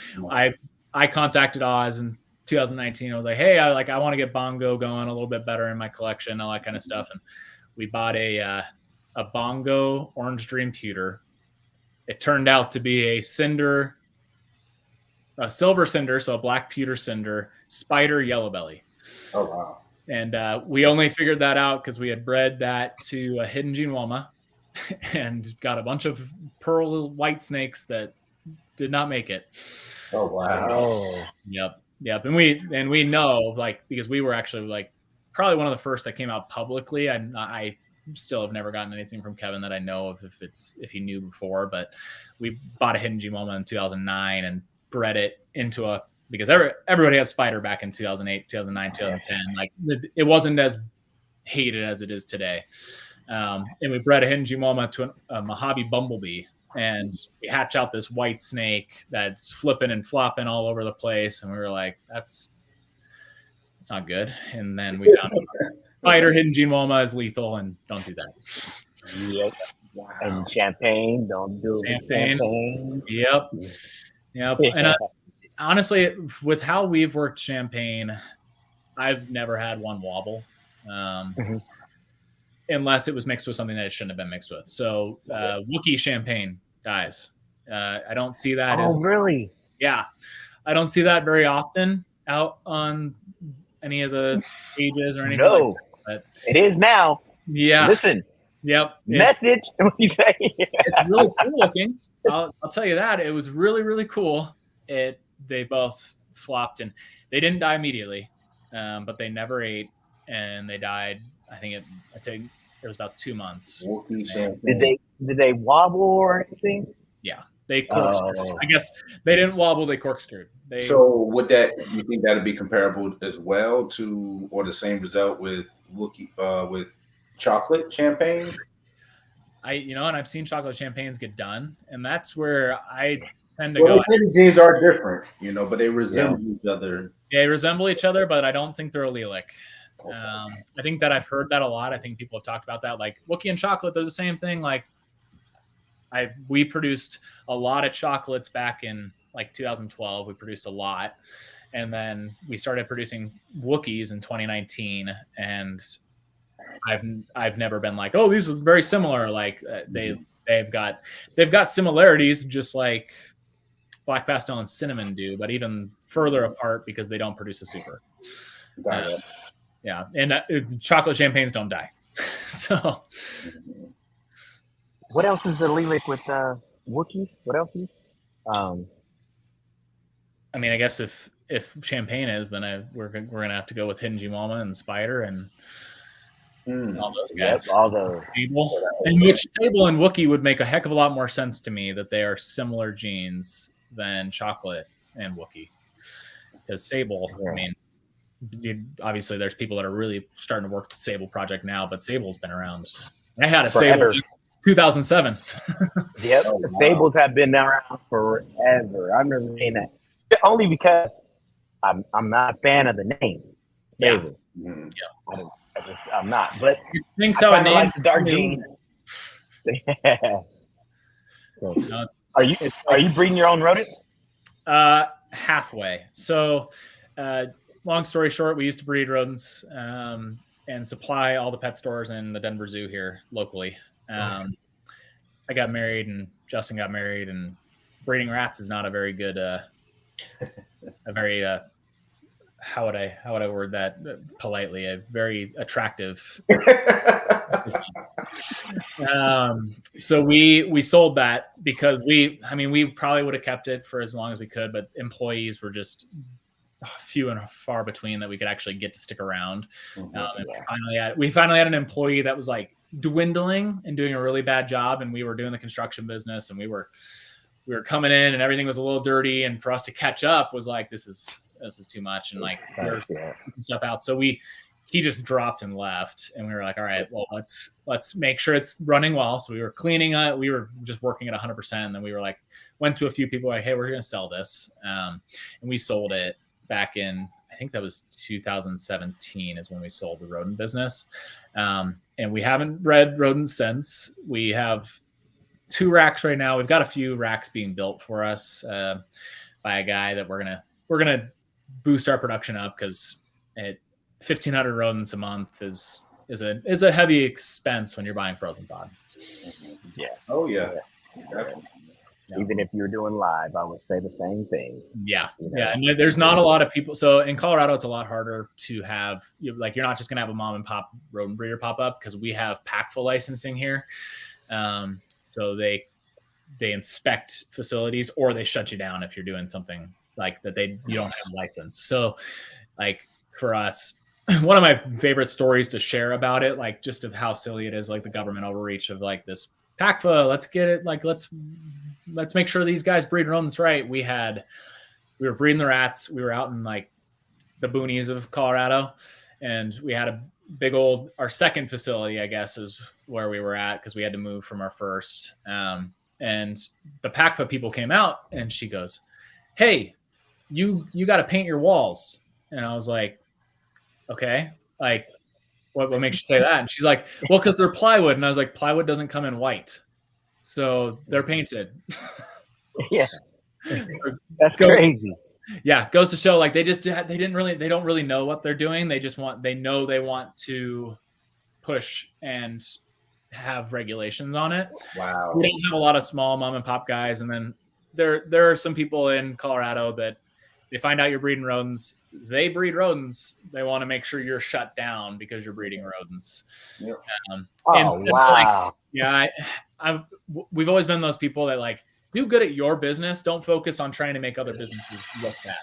I contacted Oz in 2019. I was like, hey, I want to get Bongo going a little bit better in my collection, all that kind of stuff. And we bought a Bongo Orange Dream Pewter. It turned out to be a silver cinder, so a black pewter cinder, spider yellow belly. Oh wow. And we only figured that out because we had bred that to a hidden gene Woma and got a bunch of pearl white snakes that did not make it. Oh wow. Yep. And we know, like, because we were actually like probably one of the first that came out publicly. I still have never gotten anything from Kevin that I know of if he knew before, but we bought a hidden gene Woma in 2009, and bred it into a, because everybody had spider back in 2008, 2009, 2010. Like it wasn't as hated as it is today. And we bred a hidden Jumoma to a Mojave bumblebee, and we hatch out this white snake that's flipping and flopping all over the place. And we were like, that's not good. And then we found out spider hidden Jumoma is lethal, and don't do that. Yep. Wow. And champagne, don't do champagne. Yep. Yeah. And honestly, with how we've worked champagne, I've never had one wobble. Unless it was mixed with something that it shouldn't have been mixed with. So Wookiee champagne dies. I don't see that. Oh, really? Yeah. I don't see that very often out on any of the pages or anything. No, like that. It is now. Yeah. Listen. Yep. Message. What do you say? It's really cool looking. I'll tell you that. It was really, really cool. They both flopped, and they didn't die immediately, but they never ate, and they died. I think it was about 2 months. Did they wobble or anything? Yeah, they corkscrewed. I guess they didn't wobble; they corkscrewed. So would you think that would be comparable as well to, or the same result with Wookiee with chocolate champagne? And I've seen chocolate champagnes get done, and that's where I tend to go. The genes are different, but they resemble each other. Yeah, they resemble each other, but I don't think they're allelic. I think that I've heard that a lot. I think people have talked about that. Like Wookiee and chocolate, they're the same thing. Like we produced a lot of chocolates back in like 2012. We produced a lot, and then we started producing Wookiees in 2019. And I've never been like, oh, these are very similar. Like they've got similarities, just like black pastel and cinnamon do, but even further apart because they don't produce a super. Yeah, and chocolate champagnes don't die. So, what else is allelic with Wookiee? What else is? I mean, I guess if champagne is, then we're gonna have to go with hidden Jumoma and spider and all those guys. Yep, all those. Sable. And which Sable and Wookiee would make a heck of a lot more sense to me that they are similar genes than chocolate and Wookiee. Because Sable, I mean, obviously there's people that are really starting to work the Sable project now, but Sable's been around. I had a forever. Sable 2007. Yep, the Sables have been around forever. I remember saying that only because I'm not a fan of the name. Sable. Yeah. I'm not. But you think so? I like the dark gene. Are you breeding your own rodents? Halfway. So. Long story short, we used to breed rodents and supply all the pet stores in the Denver Zoo here locally. I got married, and Justin got married, and breeding rats is not a very good, how would I word that politely? A very attractive. So we sold that because we probably would have kept it for as long as we could, but employees were just few and far between that we could actually get to stick around. And we finally had an employee that was like dwindling and doing a really bad job, and we were doing the construction business, and we were coming in, and everything was a little dirty, and for us to catch up was like, this is too much, and like we're putting stuff out. So he just dropped and left, and we were like, all right, well, let's make sure it's running well. So we were cleaning it. We were just working at 100%. And then we were like, went to a few people like, hey, we're going to sell this. And we sold it back in, I think that was 2017 is when we sold the rodent business. And we haven't bred rodents since. We have 2 racks right now. We've got a few racks being built for us by a guy that we're gonna boost our production up, because 1,500 rodents a month is a heavy expense when you're buying frozen pod. Yeah. Oh yeah. Definitely. Yeah. Even if you're doing live, I would say the same thing. Yeah. Yeah. And there's not a lot of people. So in Colorado, it's a lot harder to have, you're not just going to have a mom and pop rodent breeder pop up, because we have PACFA licensing here. So they inspect facilities, or they shut you down if you're doing something like that. You don't have a license. So like for us, one of my favorite stories to share about it, like just of how silly it is, like the government overreach of like this PACFA, let's get it. Like, let's make sure these guys breed rodents right. We had we were breeding the rats. We were out in like the boonies of Colorado, and we had a big old, our second facility, I guess, is where we were at because we had to move from our first. And the PACPA people came out, and she goes, "Hey, you got to paint your walls." And I was like, "Okay, like what makes you say that?" And she's like, "Well, because they're plywood." And I was like, "Plywood doesn't come in white, so they're painted." Yeah, that's crazy. Yeah, goes to show like they don't really know what they're doing. They want to push and have regulations on it. Wow. We don't have a lot of small mom and pop guys, and then there are some people in Colorado that they find out you're breeding rodents. They breed rodents. They want to make sure you're shut down because you're breeding rodents. Yep. Oh wow! Like, yeah, we've always been those people that like do good at your business. Don't focus on trying to make other businesses look bad.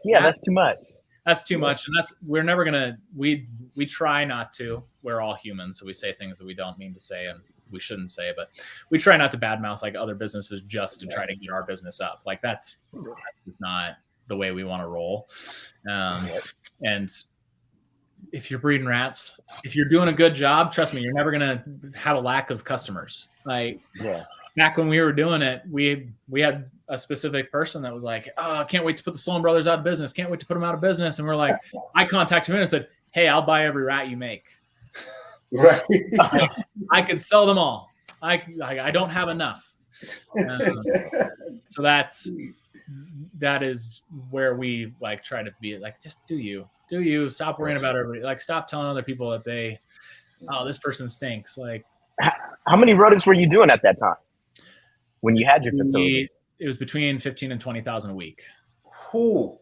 Yeah, that's too much. That's too much, and we're never gonna. We try not to. We're all human, so we say things that we don't mean to say and we shouldn't say. But we try not to badmouth like other businesses just to try to get our business up. Like that's not the way we want to roll. And if you're breeding rats, if you're doing a good job, trust me, you're never gonna have a lack of customers. Like back when we were doing it, we had a specific person that was like, "Oh, I can't wait to put the Sloan brothers out of business. Can't wait to put them out of business." And we're like, I contacted him and said, "Hey, I'll buy every rat you make." Right. I could sell them all. I don't have enough. So that is where we like try to be like, just do you stop worrying about everybody. Like stop telling other people that this person stinks. Like how many rodents were you doing at that time when you had your facility? It was between 15 and 20,000 a week. Cool.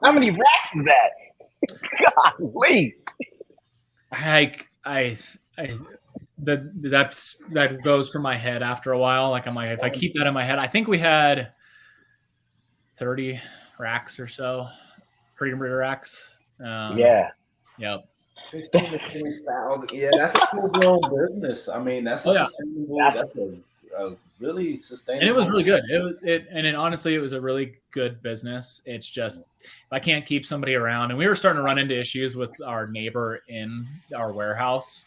How many rats is that? Golly. That goes from my head after a while. Like I'm like, if I keep that in my head, I think we had 30 racks or so, freedom breeder racks. Yeah. Yep. 15 to 20,000. Yeah, that's a full blown business. I mean, that's sustainable. That's a really sustainable. And it was really good. Honestly, it was a really good business. It's just if I can't keep somebody around, and we were starting to run into issues with our neighbor in our warehouse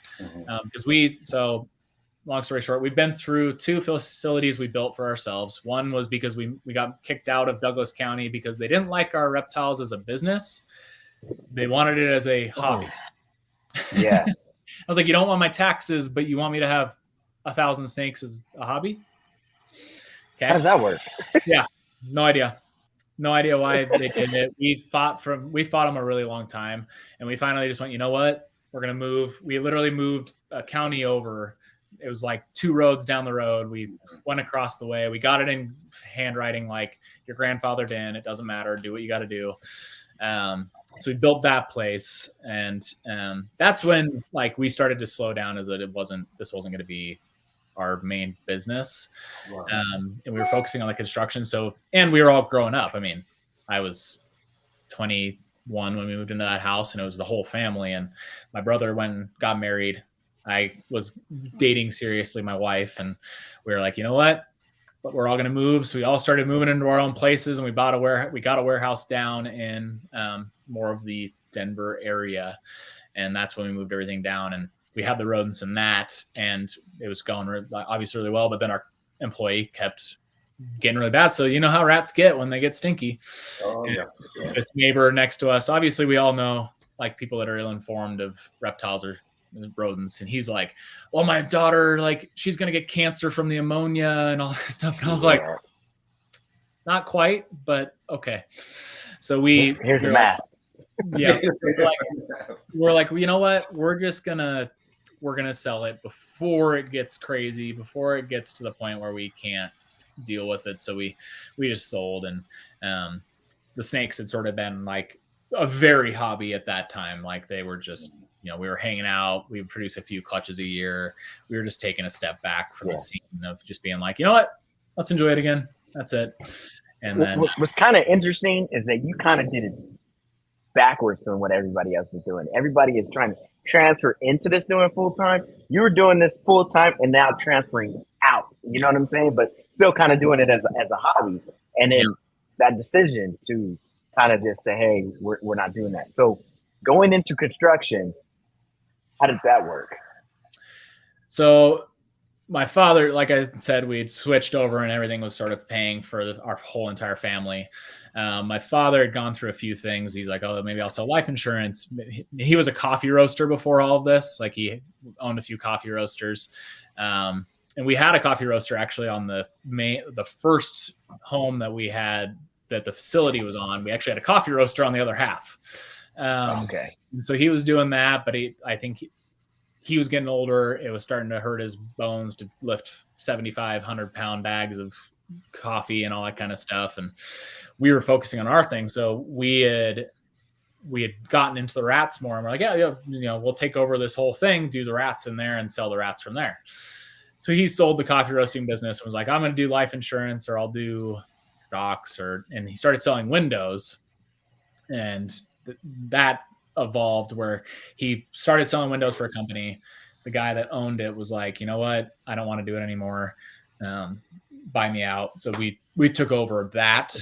because so long story short, we've been through 2 facilities we built for ourselves. One was because we got kicked out of Douglas County because they didn't like our reptiles as a business. They wanted it as a hobby. Yeah. I was like, you don't want my taxes, but you want me to have 1,000 snakes as a hobby? Okay. How does that work? Yeah. No idea why they did it. We fought them a really long time, and we finally just went, you know what? We're going to move. We literally moved a county over. It was like 2 roads down the road. We went across the way. We got it in handwriting, like your grandfather did. It doesn't matter. Do what you got to do. So we built that place, and that's when like we started to slow down, as that this wasn't going to be our main business. Wow. And we were focusing on the construction. And we were all growing up. I mean, I was 21 when we moved into that house, and it was the whole family. And my brother went and got married. I was dating seriously my wife, and we were like, you know what? But we're all going to move. So we all started moving into our own places, and we got a warehouse down in more of the Denver area. And that's when we moved everything down, and we had the rodents in that, and it was going obviously really well. But then our employee kept getting really bad. So you know how rats get when they get stinky. Oh, yeah. This neighbor next to us, obviously we all know like people that are ill-informed of reptiles or rodents, and he's like, well, my daughter, like she's gonna get cancer from the ammonia and all that stuff. And I was like, not quite, but okay. So here's the mask. Yeah, we're like, well, you know what, we're gonna sell it before it gets crazy, before it gets to the point where we can't deal with it. So we just sold. And the snakes had sort of been like a very hobby at that time. Like they were just, we were hanging out. We would produce a few clutches a year. We were just taking a step back from the scene of just being like, you know what, let's enjoy it again. That's it. And then what's kind of interesting is that you kind of did it backwards from what everybody else is doing. Everybody is trying to transfer into this doing full time. You were doing this full time and now transferring out. You know what I'm saying? But still kind of doing it as a hobby. And then that decision to kind of just say, hey, we're not doing that. So going into construction, how did that work? So my father, like I said, we had switched over and everything was sort of paying for our whole entire family. My father had gone through a few things. He's like, oh, maybe I'll sell life insurance. He was a coffee roaster before all of this. Like he owned a few coffee roasters. And we had a coffee roaster actually on the first home that we had that the facility was on. We actually had a coffee roaster on the other half. Okay. So he was doing that, but I think he was getting older. It was starting to hurt his bones to lift 7,500 pound bags of coffee and all that kind of stuff. And we were focusing on our thing. So we had gotten into the rats more, and we're like, yeah, we'll take over this whole thing, do the rats in there and sell the rats from there. So he sold the coffee roasting business and was like, I'm going to do life insurance, or I'll do stocks, and he started selling windows. And that evolved where he started selling windows for a company. The guy that owned it was like, you know what, I don't want to do it anymore. Buy me out. So we took over that,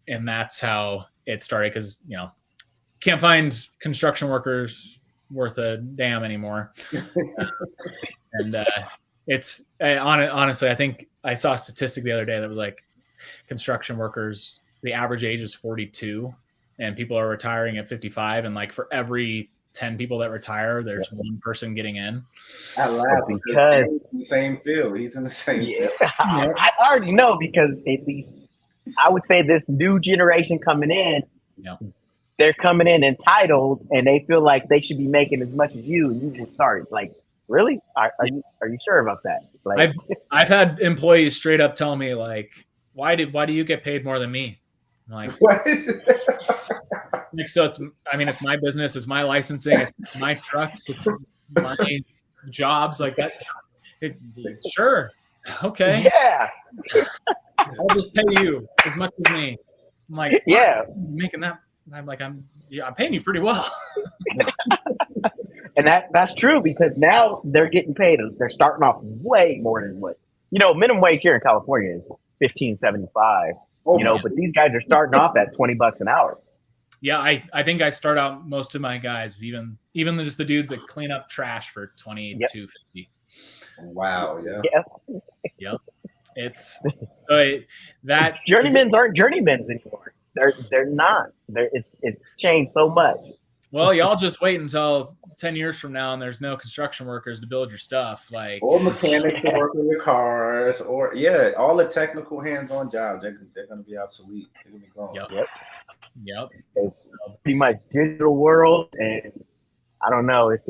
and that's how it started. Because can't find construction workers worth a damn anymore. And it's honestly, I think I saw a statistic the other day that was like construction workers, the average age is 42. And people are retiring at 55, and like for every 10 people that retire, there's one person getting in. I laugh because he's in the same field. He's in the same field. I already know, because at least I would say this new generation coming in, they're coming in entitled, and they feel like they should be making as much as you, and you just started. Like, really? Are you sure about that? Like, I've had employees straight up tell me like, why do you get paid more than me? I'm like, what? So it's my business, it's my licensing, it's my trucks, it's my jobs, like that. Sure. Okay. Yeah. I'll just pay you as much as me. I'm like, yeah, making that. I'm like, I'm paying you pretty well. And that's true, because now they're getting paid. They're starting off way more than what, minimum wage here in California is $15.75. But these guys are starting off at $20 an hour. Yeah, I think I start out most of my guys, even just the dudes that clean up trash, for $22.50. Wow. Yeah. Yep. It's that journeymans aren't journeymans anymore. They're not. It's changed so much. Well, y'all just wait until 10 years from now and there's no construction workers to build your stuff, or mechanics to work on your cars, or all the technical hands-on jobs. They're going to be obsolete. They're going to be gone. Yep. It's pretty much digital world, and I don't know. It's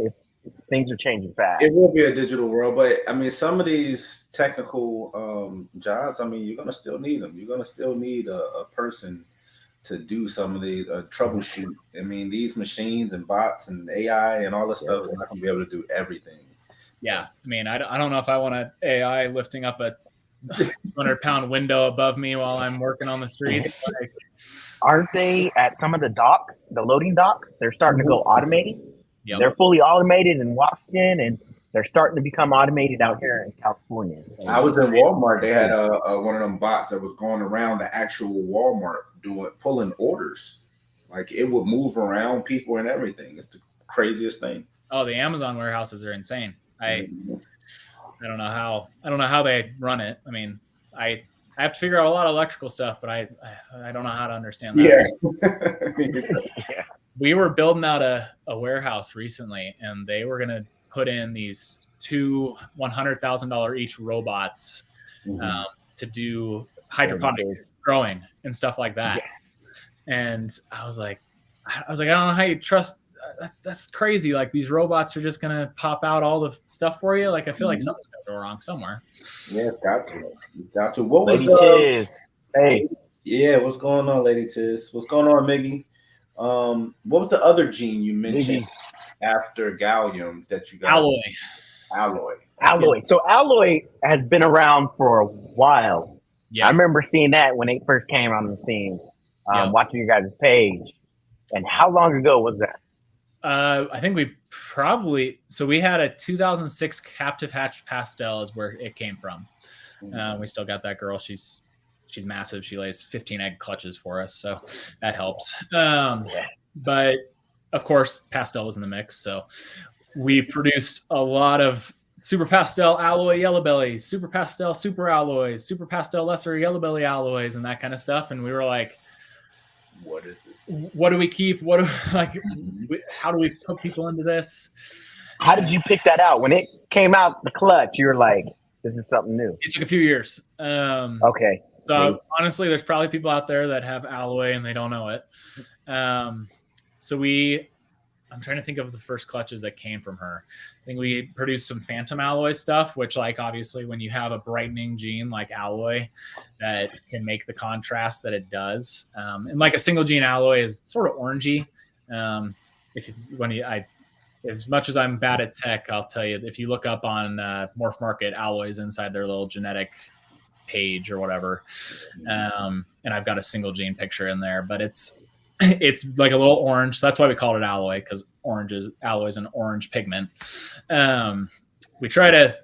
things are changing fast. It will be a digital world, but some of these technical jobs, you're going to still need them. You're going to still need a person to do some of the troubleshoot. These machines and bots and AI and all this stuff is not going to be able to do everything. Yeah. I don't know if I want an AI lifting up a 200-pound window above me while I'm working on the streets. Like, aren't they at some of the docks, the loading docks? They're starting to go automated. Yep. They're fully automated in Washington, and they're starting to become automated out here in California. So I was in Walmart. They had one of them bots that was going around the actual Walmart pulling orders. Like, it would move around people and everything. It's the craziest thing. Oh, the Amazon warehouses are insane. I don't know how they run it. I have to figure out a lot of electrical stuff, but I don't know how to understand that. Yeah. We were building out a warehouse recently, and they were going to put in these two $100,000 each robots to do hydroponic growing and stuff like that. Yes. And I was like, I don't know how you trust. That's crazy. Like, these robots are just gonna pop out all the stuff for you. Like, I feel like something's gonna go wrong somewhere. Yeah, it's got to. It's got to. What was Hey. Yeah, what's going on, Lady Tiz? What's going on, Miggy? What was the other gene you mentioned after gallium that you got? Alloy. So alloy has been around for a while. Yeah. I remember seeing that when it first came on the scene, watching your guys' page. And how long ago was that? I think we had a 2006 captive hatch pastel is where it came from. We still got that girl. She's she's massive. She lays 15 egg clutches for us, so that helps. But of course, pastel was in the mix, so we produced a lot of super pastel alloy yellow bellies, super pastel super alloys, super pastel lesser yellow belly alloys, and that kind of stuff. And we were like, What is it? what do we keep? How do we put people into this? How did you pick that out? When it came out the clutch, you were like, this is something new. It took a few years. Okay. So honestly, there's probably people out there that have alloy and they don't know it. I'm trying to think of the first clutches that came from her. I think we produced some phantom alloy stuff, which like obviously when you have a brightening gene like alloy that can make the contrast that it does. And like a single gene alloy is sort of orangey. As much as I'm bad at tech, I'll tell you, if you look up on Morph Market alloys inside their little genetic page or whatever, and I've got a single gene picture in there, but it's like a little orange. So that's why we called it alloy, because alloy is an orange pigment. We try to,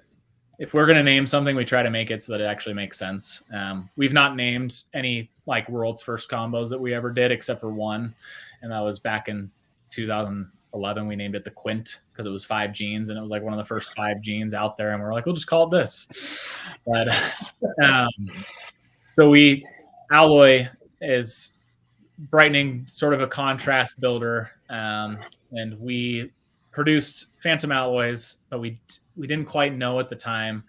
if we're going to name something, we try to make it so that it actually makes sense. We've not named any like world's first combos that we ever did, except for one. And that was back in 2011. We named it the Quint because it was 5 genes, and it was like one of the first 5 genes out there. And we're like, we'll just call it this. But alloy is brightening, sort of a contrast builder, and we produced phantom alloys, but we didn't quite know at the time.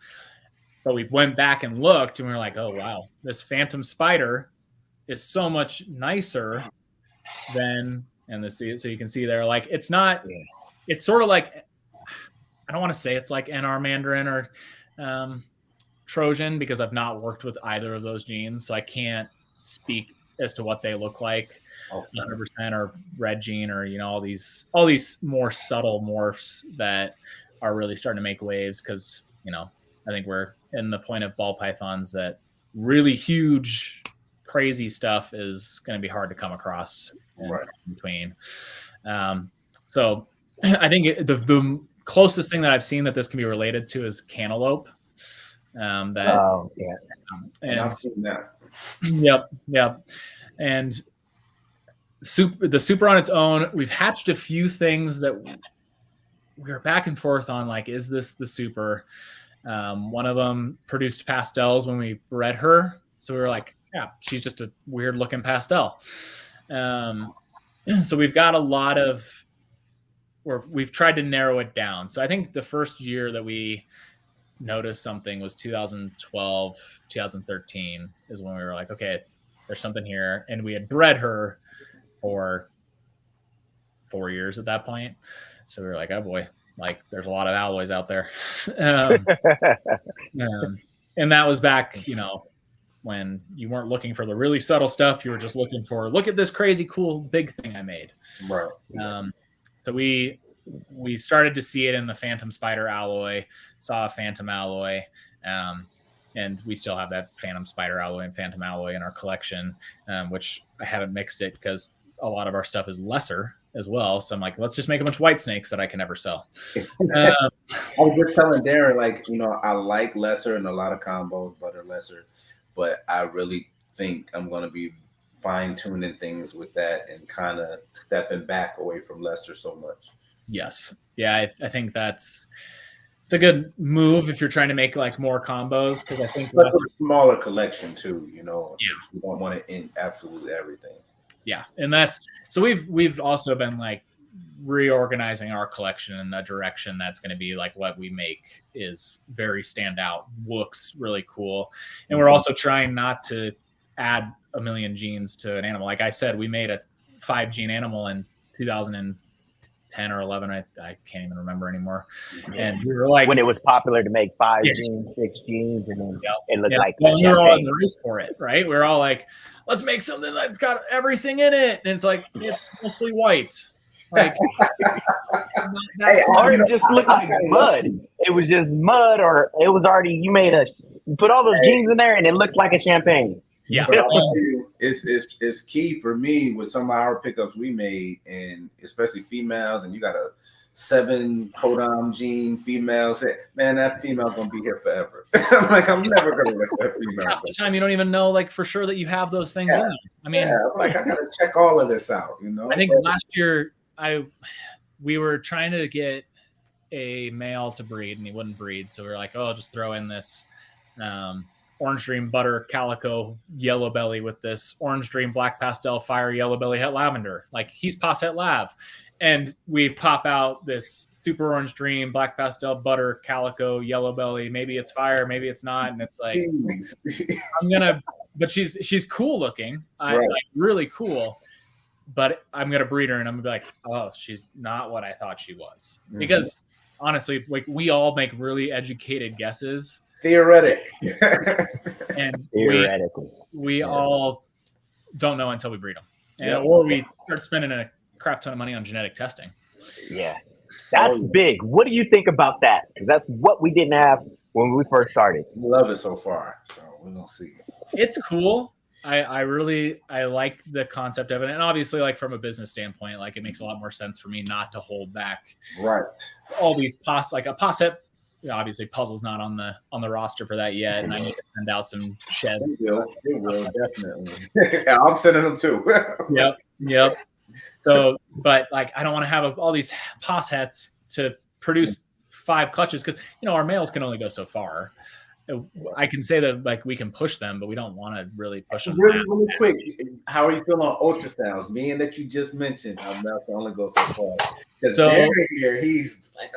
But we went back and looked, and we were like, oh wow, this phantom spider is so much nicer than, so you can see there, like it's not, it's sort of like, I don't want to say it's like NR Mandarin or Trojan, because I've not worked with either of those genes, so I can't speak as to what they look like 100%, or red gene, or all these more subtle morphs that are really starting to make waves, because I think we're in the point of ball pythons that really huge crazy stuff is going to be hard to come across in between. So I think the closest thing that I've seen that this can be related to is cantaloupe. And I've seen that. Yep. And the super on its own, we've hatched a few things that we were back and forth on, like, is this the super? One of them produced pastels when we bred her, so we were like, yeah, she's just a weird looking pastel. So we've got a lot of, we've tried to narrow it down. So I think the first year that we noticed something was 2012, 2013 is when we were like, okay, there's something here. And we had bred her for 4 years at that point. So we were like, oh boy, like there's a lot of alloys out there. And that was back, when you weren't looking for the really subtle stuff. You were just looking for, look at this crazy cool big thing I made. Right. So we started to see it in the phantom spider alloy, saw a phantom alloy, and we still have that phantom spider alloy and phantom alloy in our collection, which I haven't mixed it because a lot of our stuff is lesser as well. So I'm like, let's just make a bunch of white snakes that I can never sell. I was just telling Darren, like, I like lesser in a lot of combos, butter lesser, but I really think I'm going to be fine-tuning things with that and kind of stepping back away from lesser so much. Yes. Yeah, I think it's a good move if you're trying to make like more combos, because I think but a smaller collection too, you don't want to in absolutely everything. Yeah. And so we've also been like reorganizing our collection in a direction that's going to be like what we make is very standout, looks really cool. And we're also trying not to add a million genes to an animal. Like I said, we made a 5 gene animal in 2010 or 11. I can't even remember anymore. And we were like, when it was popular to make 5 genes, 6 genes, and then it looked like we were all in the race for it, right? We were all like, let's make something that's got everything in it, and it's like it's mostly white. Like, or it just looked like mud. It was just mud, or it was already you put all those genes in there, and it looks like a champagne. Yeah, it's key for me with some of our pickups we made, and especially females, and you gotta 7 codom gene females. Man, that female gonna be here forever. I'm like, I'm never gonna let that female Half go. the time you don't even know like for sure that you have those things in. I mean, I'm like, I gotta check all of this out, you know. I think last year we were trying to get a male to breed and he wouldn't breed, so we were like, oh, just throw in this orange dream butter calico yellow belly with this orange dream black pastel fire yellow belly het lavender. Like he's pos het lav. And we pop out this super orange dream, black pastel, butter, calico, yellow belly. Maybe it's fire, maybe it's not. And it's like, but she's cool looking, like really cool. But I'm gonna breed her, and I'm gonna be like, oh, she's not what I thought she was. Because honestly, like we all make really educated guesses, theoretic, and theoretically, we all don't know until we breed them, or we start spending a crap ton of money on genetic testing. Yeah, that's big. What do you think about that? Because that's what we didn't have when we first started. Love it so far, so we're gonna see. It's cool. I like the concept of it, and obviously, like from a business standpoint, like it makes a lot more sense for me not to hold back all these pos. Like a posset, obviously, Puzzle's not on the roster for that yet, and I need to send out some sheds. It will definitely. Yeah, I'm sending them too. Yep. So, but like, I don't want to have all these pos hets to produce 5 clutches because our males can only go so far. I can say that like we can push them, but we don't want to really push them. Really quick, how are you feeling on ultrasounds? Being that you just mentioned how males can only go so far. So here, he's just like,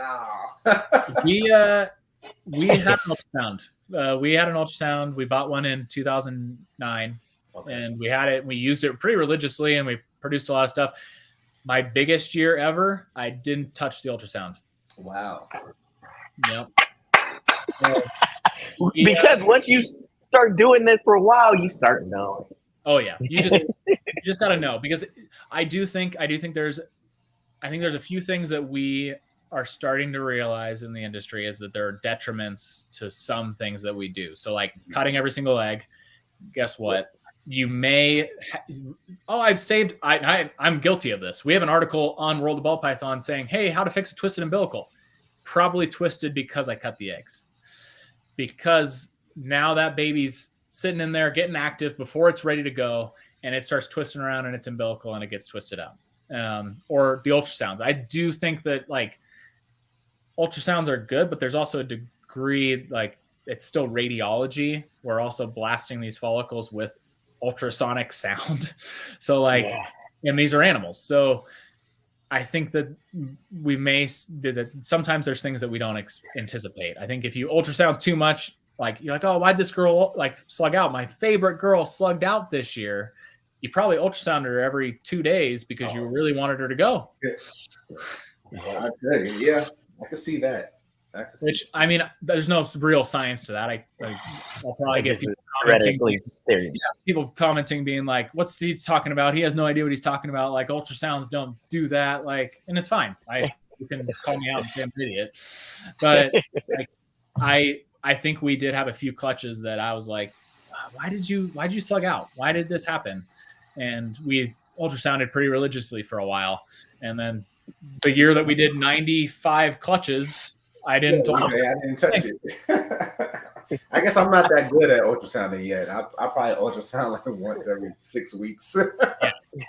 we had an ultrasound. We had an ultrasound. We bought one in 2009, and we had it. We used it pretty religiously, and we produced a lot of stuff. My biggest year ever, I didn't touch the ultrasound. Wow. Yep. Because once you start doing this for a while, you start knowing. Oh yeah, you just got to know, because I think there's a few things that we are starting to realize in the industry is that there are detriments to some things that we do. So like cutting every single egg. Guess what? You may I'm guilty of this. We have an article on World of Ball Python saying, hey, how to fix a twisted umbilical. Probably twisted because I cut the eggs. Because now that baby's sitting in there getting active before it's ready to go, and it starts twisting around in its umbilical and it gets twisted out. Or the ultrasounds. I do think that like ultrasounds are good, but there's also a degree, like it's still radiology. We're also blasting these follicles with ultrasonic sound. So like, and these are animals. So I think that we may that sometimes there's things that we don't anticipate. I think if you ultrasound too much, like you're like, oh, why'd this girl like slug out? My favorite girl slugged out this year. You probably ultrasounded her every 2 days because you really wanted her to go. Yeah, I can see that. Which, I mean, there's no real science to that. I'll probably get people commenting, being like, what's he talking about? He has no idea what he's talking about. Like, ultrasounds don't do that. Like, and it's fine. You can call me out and say I'm an idiot. But like, I think we did have a few clutches that I was like, why did you slug out? Why did this happen? And we ultrasounded pretty religiously for a while. And then the year that we did 95 clutches, I didn't touch it. I guess I'm not that good at ultrasounding yet. I probably ultrasound like once every 6 weeks.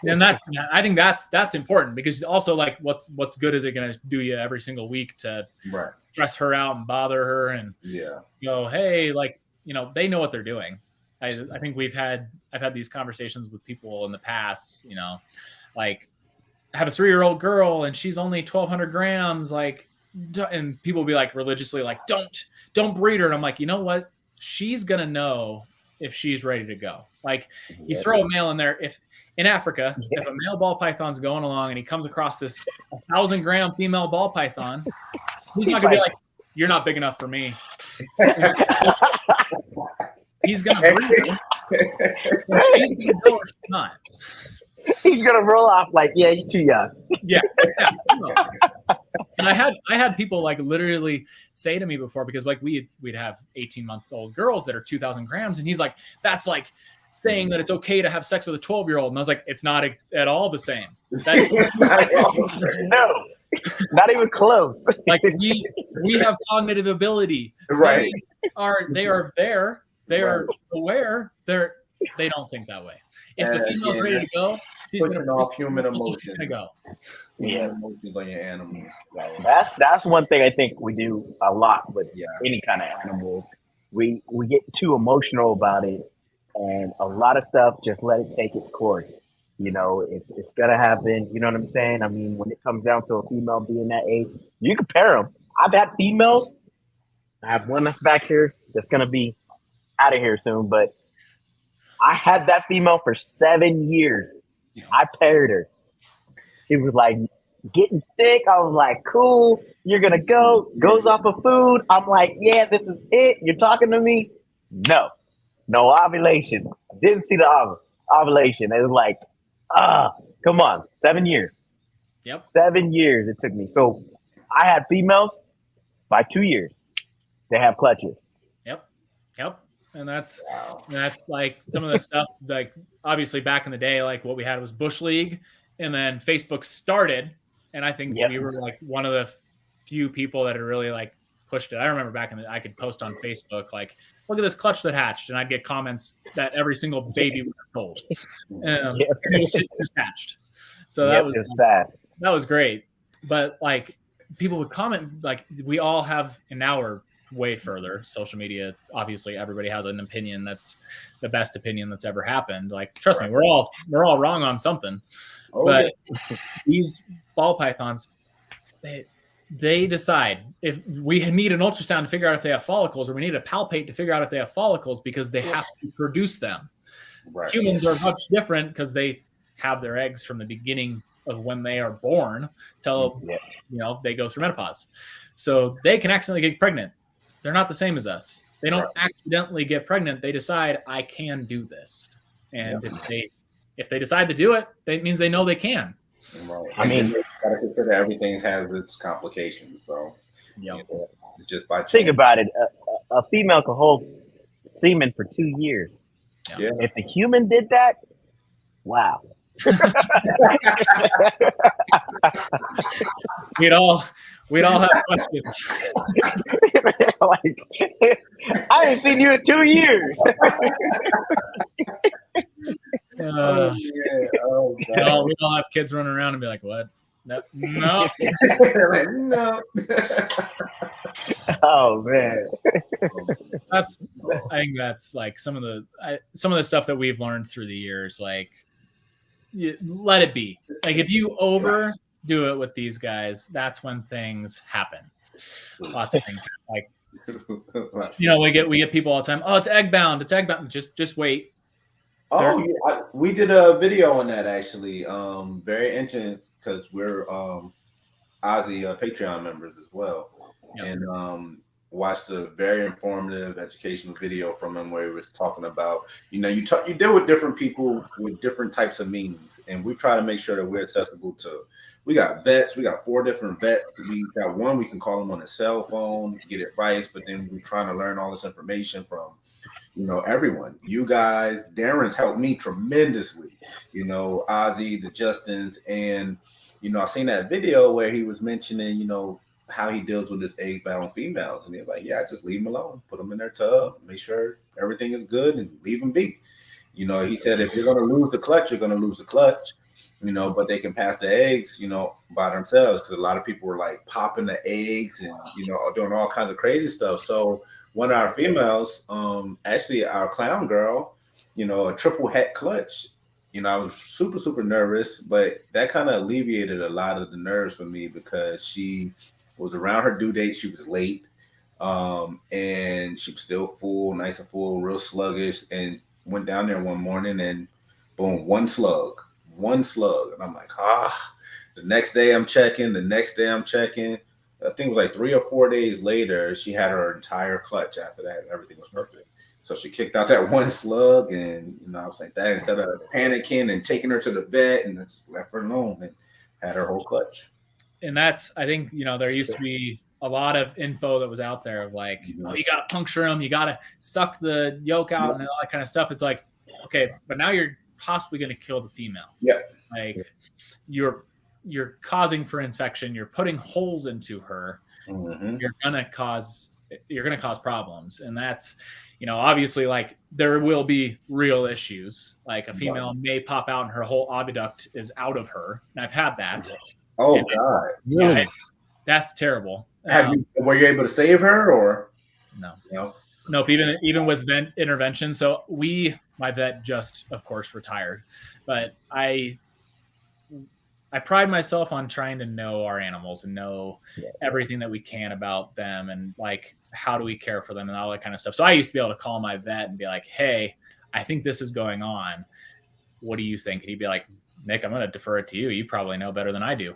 And I think that's important, because also like what's good is it going to do you every single week to stress her out and bother her and go, hey, like, they know what they're doing. I think I've had these conversations with people in the past, like I have a 3-year-old girl and she's only 1,200 grams, like, and people will be like religiously like, don't breed her. And I'm like, you know what? She's going to know if she's ready to go. Like you throw a male in there. If in Africa, if a male ball python's going along and he comes across this 1,000-gram female ball python, he's not going to be like, you're not big enough for me. He's going to breed her. She's going to go or she's not. He's going to roll off like, yeah, you're too young. Yeah. And I had people like literally say to me before, because like we'd have 18-month-old girls that are 2,000 grams, and he's like, that's like saying that it's okay to have sex with a 12-year-old. And I was like, it's not at all the same. No, Not even close. Like we have cognitive ability. Right. They are there. They are aware. They don't think that way. If the And female's again, ready to go, she's pushing gonna off human she's emotions. gonna go. Yeah. Emotions on your animals. That's one thing I think we do a lot with Yeah. any kind of animals. We get too emotional about it, and a lot of stuff just let it take its course. You know, it's gonna happen. You know what I'm saying? I mean, when it comes down to a female being that age, you compare them. I've had females. I have one that's back here that's gonna be out of here soon, but I had that female for 7 years. I paired her. She was like getting thick. I was like, cool, you're gonna go. Goes off of food. I'm like, yeah, this is it. You're talking to me? No ovulation. Didn't see the ovulation. It was like, come on, 7 years. Yep. 7 years it took me. So I had females by 2 years. They have clutches. Yep. And that's like some of the stuff, like obviously back in the day, like what we had was Bush League, and then Facebook started, and I think we were like one of the few people that had really like pushed it. I remember back I could post on Facebook like, look at this clutch that hatched, and I'd get comments that every single baby would have told. And it was hatched. So that was great. But like people would comment, like we all have, and now we're way further. Social media, obviously everybody has an opinion that's the best opinion that's ever happened. Like, trust me, we're all wrong on something. But these ball pythons, they decide if we need an ultrasound to figure out if they have follicles, or we need to palpate to figure out if they have follicles, because they have to produce them. Right. Humans are much different because they have their eggs from the beginning of when they are born till they go through menopause. So they can accidentally get pregnant. They're not the same as us. They don't accidentally get pregnant. They decide, I can do this. And if they decide to do it, that means they know they can. Right. I mean, you gotta consider everything has its complications. So it's just by chance. Think about it. A female can hold semen for 2 years. Yeah. If a human did that, wow. We'd all have questions. Like, I ain't seen you in 2 years. We all have kids running around and be like, what? No. No. Oh man. I think that's like some of the stuff that we've learned through the years. Like, let it be. Like, if you overdo it with these guys, that's when things happen. Lots of things. Like, we get people all the time. Oh, it's egg bound. Just wait. Oh, yeah. We did a video on that actually. Very interesting because we're Ozzy Patreon members as well, and watched a very informative educational video from him where he was talking about you deal with different people with different types of means, and we try to make sure that we're accessible to. We got vets. We got 4 different vets. We got one we can call them on a cell phone, get advice, but then we're trying to learn all this information from everyone. You guys, Darren's helped me tremendously. Ozzy, the Justins, and I seen that video where he was mentioning, how he deals with his egg-bound females, and he's like, "Yeah, just leave them alone, put them in their tub, make sure everything is good, and leave them be." He said, if you're going to lose the clutch, you're going to lose the clutch. But they can pass the eggs, by themselves, because a lot of people were like popping the eggs and doing all kinds of crazy stuff. So one of our females, actually our clown girl, a triple het clutch. I was super, super nervous, but that kind of alleviated a lot of the nerves for me because she was around her due date. She was late, and she was still full, nice and full, real sluggish, and went down there one morning and boom, one slug. And I'm like, the next day I'm checking. I think it was like 3 or 4 days later, she had her entire clutch. After that, everything was perfect. So she kicked out that one slug, and I was like that. Instead of panicking and taking her to the vet, and just left her alone and had her whole clutch. And that's, I think, there used to be a lot of info that was out there of like, oh, you got to puncture them, you got to suck the yolk out, and all that kind of stuff. It's like, okay, but now you're possibly going to kill the female. Yeah. Like, you're you're causing for infection, you're putting holes into her, you're gonna cause problems. And that's, obviously, like, there will be real issues. Like a female may pop out and her whole oviduct is out of her, and I've had that. Oh God, yeah, that's terrible. Were you able to save her, or no? Nope. Even with intervention. So my vet just, of course, retired, but I pride myself on trying to know our animals and know everything that we can about them, and like, how do we care for them and all that kind of stuff. So I used to be able to call my vet and be like, hey, I think this is going on. What do you think? And he'd be like, Nick, I'm going to defer it to you. You probably know better than I do.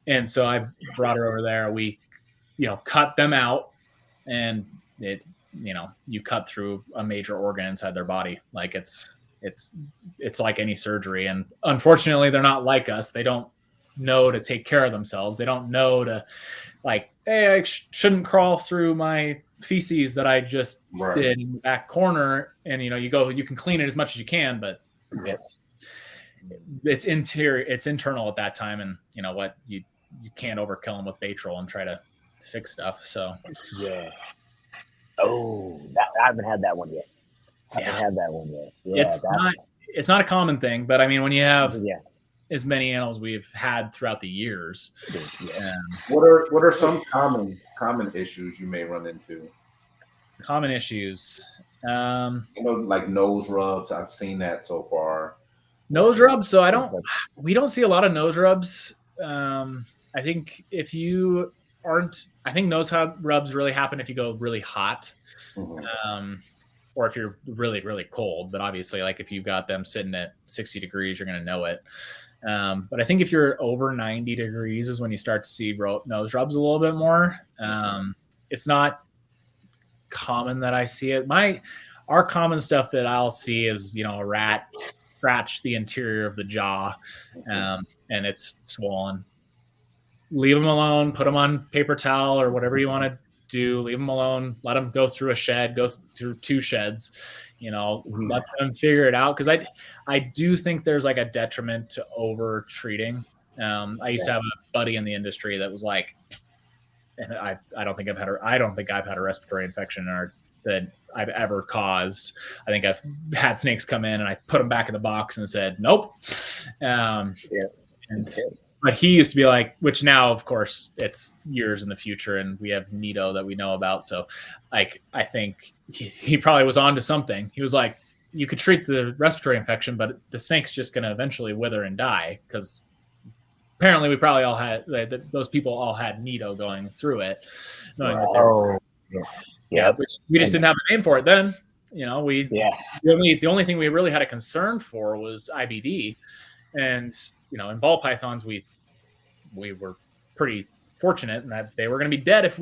And so I brought her over there. We, cut them out, and you cut through a major organ inside their body. Like it's like any surgery. And unfortunately, they're not like us. They don't know to take care of themselves. They don't know to, like, hey, I shouldn't crawl through my feces that I just did in the back corner. And, you can clean it as much as you can, but it's interior, it's internal at that time. And you know what, you can't overkill them with Baytril and try to fix stuff. So I haven't had that one yet. Yeah, it's not a common thing, but I mean, when you have as many animals we've had throughout the years, what are some common issues you may run into? Common issues, like nose rubs. I've seen that so far. Nose rubs. So we don't see a lot of nose rubs. I think I think nose rubs really happen if you go really hot, or if you're really, really cold. But obviously, like, if you've got them sitting at 60 degrees, you're going to know it. But I think if you're over 90 degrees is when you start to see nose rubs a little bit more. It's not common that I see it. Our common stuff that I'll see is, a rat scratch the interior of the jaw, and it's swollen. Leave them alone, put them on paper towel or whatever you want to do. Leave them alone, let them go through a shed, go through 2 sheds, let them figure it out. Cause I do think there's like a detriment to over treating. I used to have a buddy in the industry that was like, and I don't think I've had a respiratory infection that I've ever caused. I think I've had snakes come in and I put them back in the box and said, nope. But he used to be like, which now, of course, it's years in the future, and we have NITO that we know about. So, like, I think he probably was onto something. He was like, you could treat the respiratory infection, but the snake's just going to eventually wither and die, because apparently we probably all had, those people all had NITO going through it. Which we just didn't have a name for it then. The only thing we really had a concern for was IBD. And, in ball pythons, we were pretty fortunate in that they were going to be dead if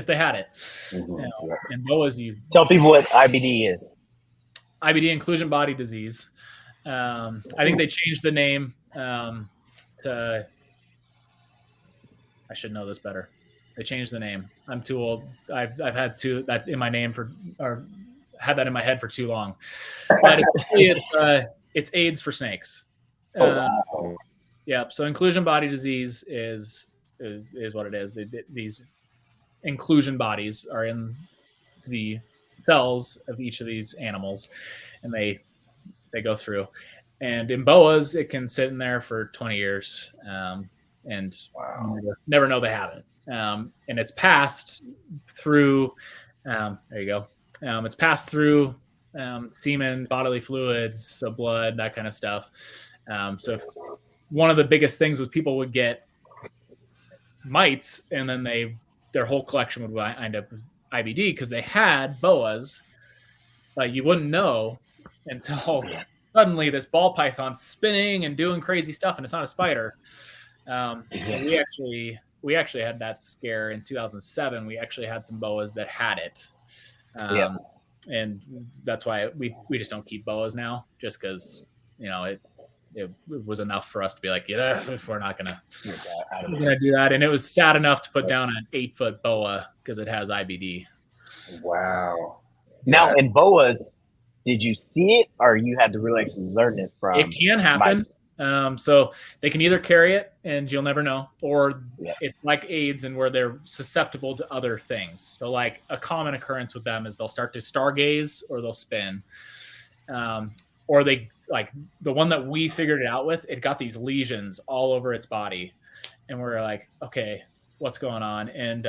they had it. And boas, you tell people what IBD is. IBD, inclusion body disease. I think they changed the name to. I should know this better. They changed the name. I'm too old. I've had that in my name or had that in my head for too long. But it's AIDS for snakes. So inclusion body disease is what it is. These inclusion bodies are in the cells of each of these animals, and they go through. And in boas, it can sit in there for 20 years, and never know they have it. And it's passed through. There you go. It's passed through semen, bodily fluids, so blood, that kind of stuff. So one of the biggest things was people would get mites, and then their whole collection would end up with IBD because they had boas, but you wouldn't know until suddenly this ball python's spinning and doing crazy stuff, and it's not a spider. We actually had that scare in 2007. We actually had some boas that had it. And that's why we just don't keep boas now, just because, it was enough for us to be like, if we're not gonna do that. And it was sad enough to put down an 8-foot boa because it has IBD. Wow. Now in boas, did you see it, or you had to really learn it from? It can happen. So they can either carry it and you'll never know, or Yeah. it's like AIDS and where they're susceptible to other things. So like a common occurrence with them is they'll start to stargaze or they'll spin. Or they like the one that we figured it out with, it got these lesions all over its body. And we're like, okay, what's going on? And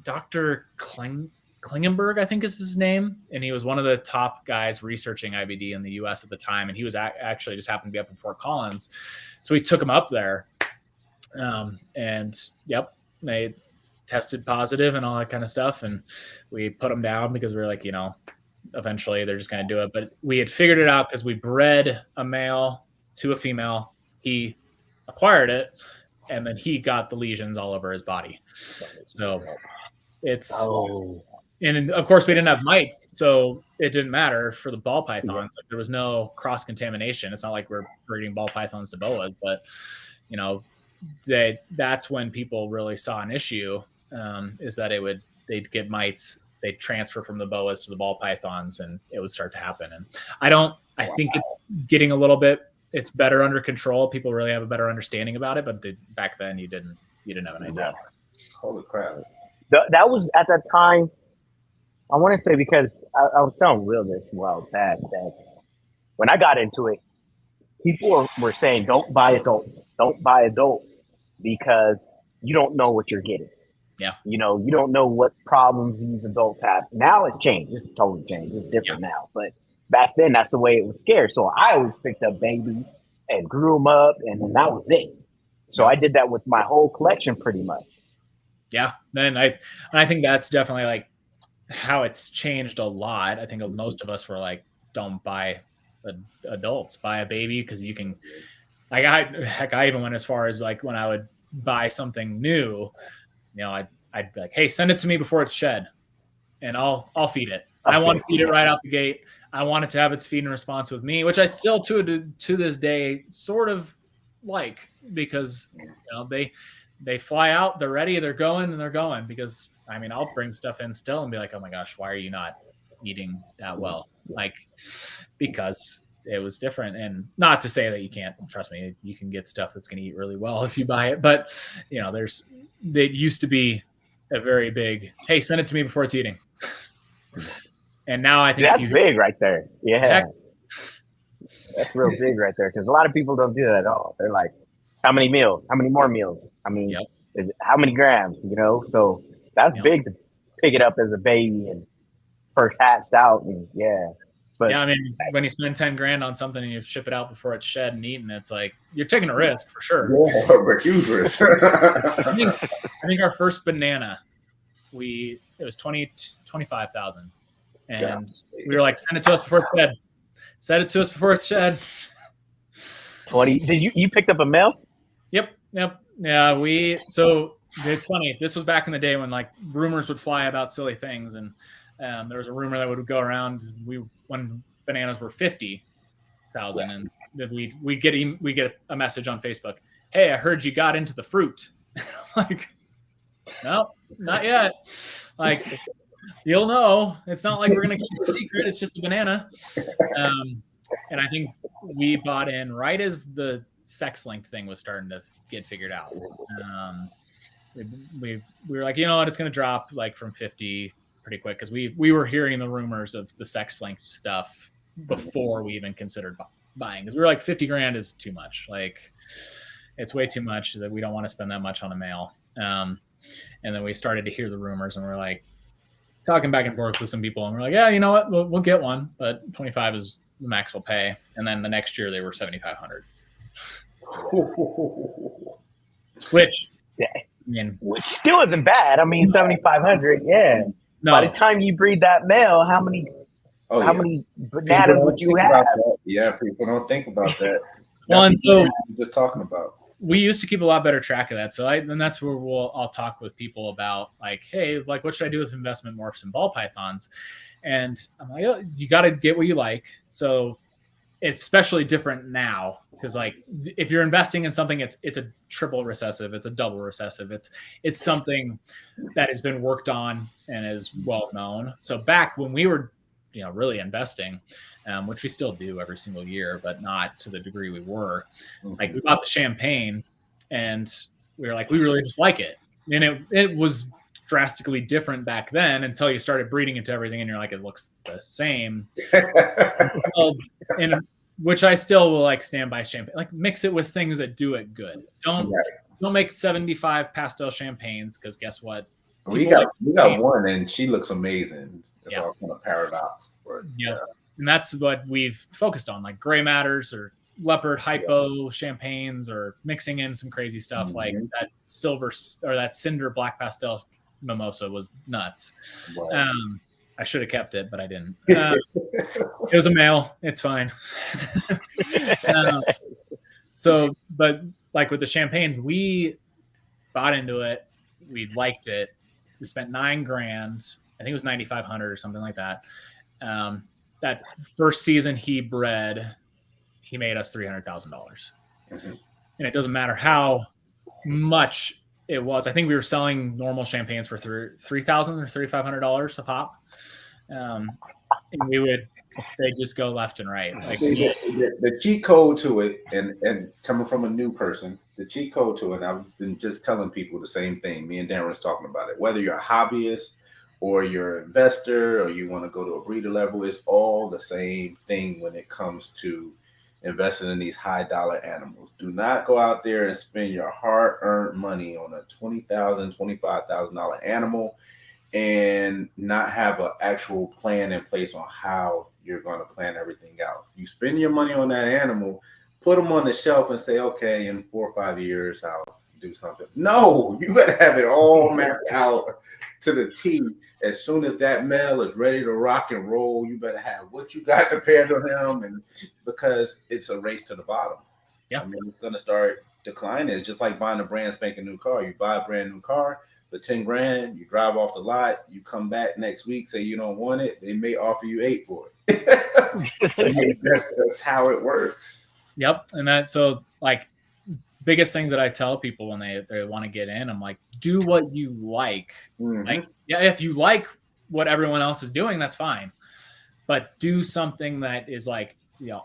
Dr. Klingenberg, I think is his name. And he was one of the top guys researching IBD in the US at the time. And he was actually just happened to be up in Fort Collins. So we took him up there. And yep, they tested positive and all that kind of stuff. And we put him down because we were like, eventually they're just going to do it. But we had figured it out because we bred a male to a female. He acquired it, and then he got the lesions all over his body. So it's and of course we didn't have mites, so it didn't matter for the ball pythons. Like, there was no cross contamination. It's not like we're breeding ball pythons to boas, but that's when people really saw an issue, is that they'd get mites. They'd transfer from the boas to the ball pythons, and it would start to happen. And I think it's getting a little bit, it's better under control. People really have a better understanding about it, but back then you didn't have an idea. Holy crap. That was at that time, I want to say, because I was telling Will this a while back, that when I got into it, people were saying, don't buy adults because you don't know what you're getting. Yeah. You don't know what problems these adults have. Now it's changed. It's totally changed. It's different now. But back then, that's the way it was scared. So I always picked up babies and grew them up, and then that was it. So I did that with my whole collection pretty much. Yeah. And I think that's definitely like how it's changed a lot. I think most of us were like, don't buy adults, buy a baby, because you can, like, I even went as far as like when I would buy something new, I'd be like, hey, send it to me before it's shed, and I'll feed it. I want to feed it right out the gate. I want it to have its feeding response with me, which I still to this day sort of like, because they fly out, they're ready, they're going, and they're going. Because I'll bring stuff in still and be like, oh my gosh, why are you not eating that well? Like, because it was different. And not to say that you can't, trust me, you can get stuff that's going to eat really well if you buy it. But they used to be a very big, hey, send it to me before it's eating. And now I think that's big right there. Yeah. That's real big right there, because a lot of people don't do that at all. They're like, how many meals? How many more meals? How many grams? So that's big to pick it up as a baby and first hatched out. And But when you spend $10,000 on something and you ship it out before it's shed and eaten, it's like you're taking a risk for sure. Yeah, a huge risk. I think our first banana, it was 25,000, and we were like, send it to us before it's shed. Send it to us before it's shed. 20. Did you picked up a male? Yep. Yeah, so it's funny. This was back in the day when like rumors would fly about silly things, and there was a rumor that would go around when bananas were 50,000, and then we get a message on Facebook. Hey, I heard you got into the fruit. Like, no, not yet. Like, you'll know. It's not like we're gonna keep it a secret. It's just a banana. And I think we bought in right as the sex link thing was starting to get figured out. We were like, it's going to drop like from 50 pretty quick, because we were hearing the rumors of the sex link stuff before we even considered buying, because we were like, $50,000 is too much. Like, it's way too much that we don't want to spend that much on a male. And then we started to hear the rumors, and we're like talking back and forth with some people, and we're like, yeah, you know what, we'll get one, but 25 is the max we'll pay. And then the next year they were 7,500, which still isn't bad. 7,500. Yeah. No. By the time you breed that male, how many bananas would you have? Yeah, people don't think about that. Well, and so just talking about, we used to keep a lot better track of that. So and that's where I'll talk with people about like, hey, like, what should I do with investment morphs and ball pythons? And I'm like, oh, you got to get what you like. So it's especially different now, because like if you're investing in something, it's a triple recessive, it's a double recessive, it's something that has been worked on and is well known. So back when we were really investing, which we still do every single year, but not to the degree we were. Like we bought the champagne and we were like, we really just like it. And it was drastically different back then until you started breeding into everything and you're like, it looks the same. And which I still will like stand by champagne, like mix it with things that do it good. Don't make 75 pastel champagnes, because guess what? We got one and she looks amazing. It's all kind of paradox. And that's what we've focused on, like gray matters or leopard hypo champagnes, or mixing in some crazy stuff like that silver or that cinder black pastel mimosa was nuts. I should have kept it, but I didn't. It was a male. It's fine. But like with the champagne, we bought into it. We liked it. We spent $9,000. I think it was 9,500 or something like that. That first season he bred, he made us $300,000. And it doesn't matter how much it was. I think we were selling normal champagnes for $3,000 or $3,500 a pop. And they just go left and right. Like the cheat code to it, and coming from a new person, the cheat code to it, I've been just telling people the same thing. Me and Darren was talking about it. Whether you're a hobbyist or you're an investor or you want to go to a breeder level, it's all the same thing when it comes to investing in these high dollar animals. Do not go out there and spend your hard earned money on a $20,000, $25,000 animal and not have an actual plan in place on how you're going to plan everything out. You spend your money on that animal, put them on the shelf and say, okay, in 4 or 5 years, I'll do something. No, you better have it all mapped out to the T. As soon as that male is ready to rock and roll, you better have what you got compared to him, and because it's a race to the bottom. I mean, it's going to start declining. It's just like buying a brand spanking new car. You buy a brand new car for $10,000, you drive off the lot, you come back next week, say you don't want it, they may offer you $8,000 for it. That's how it works. Yep. And that's so like biggest things that I tell people when they want to get in, I'm like, do what you like. Like, if you like what everyone else is doing, that's fine. But do something that is like,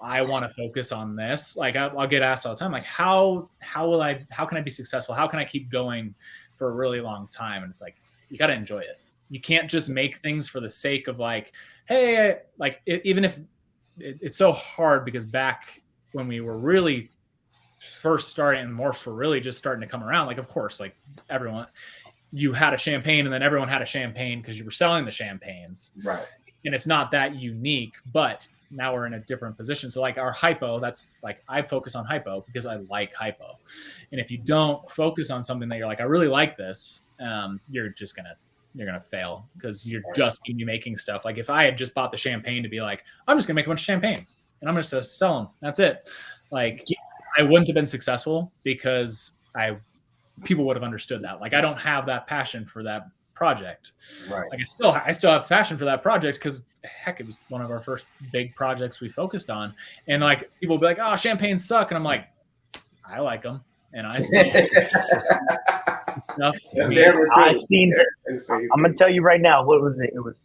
I want to focus on this. Like I'll get asked all the time, like, how can I be successful? How can I keep going for a really long time? And it's like, you got to enjoy it. You can't just make things for the sake of like, hey, like even if it's so hard, because back when we were really first starting and morphs were really just starting to come around, like, of course, like everyone, you had a champagne and then everyone had a champagne because you were selling the champagnes. Right. And it's not that unique, but now we're in a different position. So like our hypo, that's like, I focus on hypo because I like hypo. And if you don't focus on something that you're like, I really like this, you're going to fail, because you're just going to be making stuff. Like if I had just bought the champagne to be like, I'm just going to make a bunch of champagnes and I'm just going to sell them. That's it. Like I wouldn't have been successful because people would have understood that. Like I don't have that passion for that project. Right. Like I still have passion for that project because heck, it was one of our first big projects we focused on. And like people will be like, oh, champagnes suck. And I'm like, I like them. And I still stuff. I've seen, I'm going to tell you right now, what was it? It was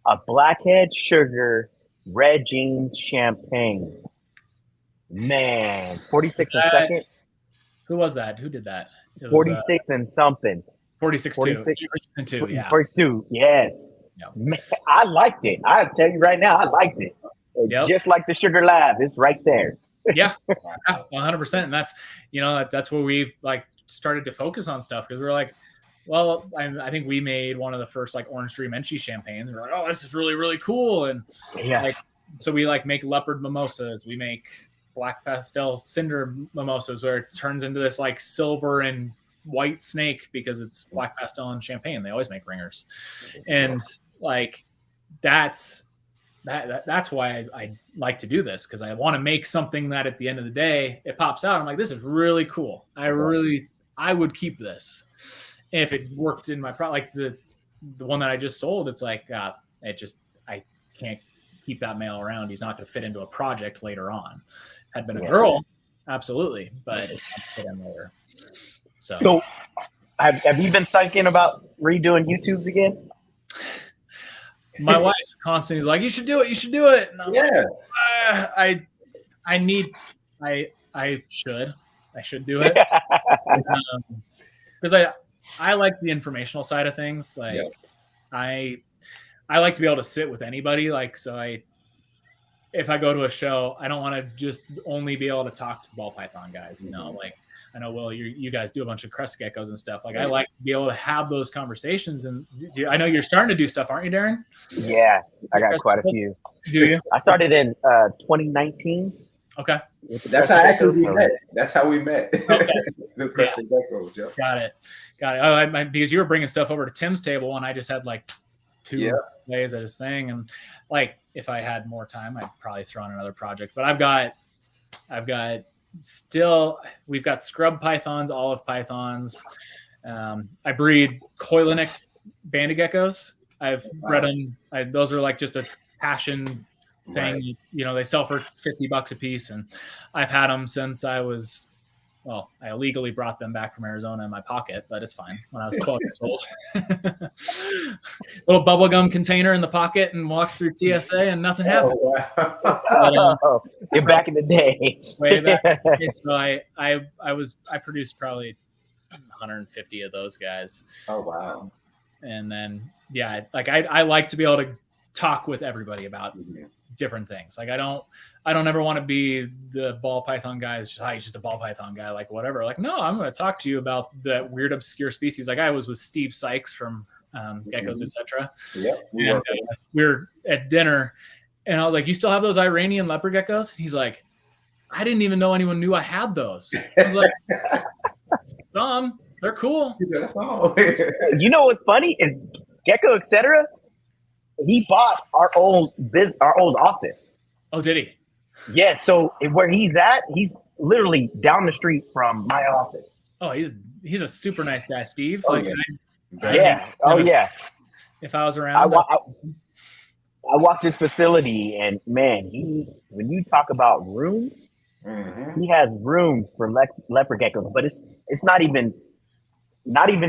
a Blackhead Sugar Red Jean Champagne. Man, 46 and second. Who was that? Who did that? It was, 46 and something. 46 and 2, yeah. 42, yes. Yep. Man, I liked it. I'll tell you right now, I liked it. Just like the Sugar Lab, it's right there. Yeah, 100%. And that's, that's where we like started to focus on stuff, because we were like, well, I think we made one of the first like Orange Dream Enchi champagnes. We're like, oh, this is really, really cool. And so we like make leopard mimosas. We make black pastel cinder mimosas where it turns into this like silver and white snake because it's black pastel and champagne. They always make ringers. And like that's why I like to do this, because I want to make something that at the end of the day it pops out. I'm like, this is really cool. I would keep this if it worked in my product. Like the one that I just sold, it's like I can't keep that male around. He's not going to fit into a project later on. Had been a girl, absolutely, but it can't fit in later. So have you been thinking about redoing YouTubes again? My wife constantly like, you should do it. You should do it. And I'm Yeah. like, I should do it. Because I like the informational side of things. Like I like to be able to sit with anybody. Like, so if I go to a show, I don't want to just only be able to talk to ball python guys, you know, like I know, Will, you guys do a bunch of crest geckos and stuff. Like I like to be able to have those conversations. And I know you're starting to do stuff, aren't you, Darren? Yeah, I got quite a few. Do you? I started in 2019. Okay. That's how actually we met. That's how we met. Okay. The crested geckos, yeah. Got it. Oh, because you were bringing stuff over to Tim's table, and I just had like 2 displays at his thing, and like if I had more time, I'd probably throw on another project. But I've got we've got scrub pythons, olive pythons. I breed Coilinix banded geckos. I've bred them. Those are like just a passion thing. Right. You know, they sell for $50 a piece, and I've had them since I illegally brought them back from Arizona in my pocket, but it's fine. When I was 12 years old, little bubblegum container in the pocket, and walked through TSA, and nothing happened. You're back in the day. Way back. So I produced probably 150 of those guys. Oh wow! And then I like to be able to talk with everybody about different things. Like I don't ever want to be the ball python guy that's just, he's just a ball python guy, like whatever. Like, no, I'm going to talk to you about the weird, obscure species. Like I was with Steve Sykes from Geckos, etc. Yeah. And we were at dinner, and I was like, you still have those Iranian leopard geckos? And he's like, I didn't even know anyone knew I had those. I was like, some, they're cool. That's all. You know what's funny is Gecko, etc. He bought our old office. Oh, did he? Yeah. So where he's at, he's literally down the street from my office. Oh, he's a super nice guy, Steve. Oh, like, yeah. Yeah. If I was around, I walked his facility, and man, when you talk about rooms, he has rooms for leopard geckos, but it's not even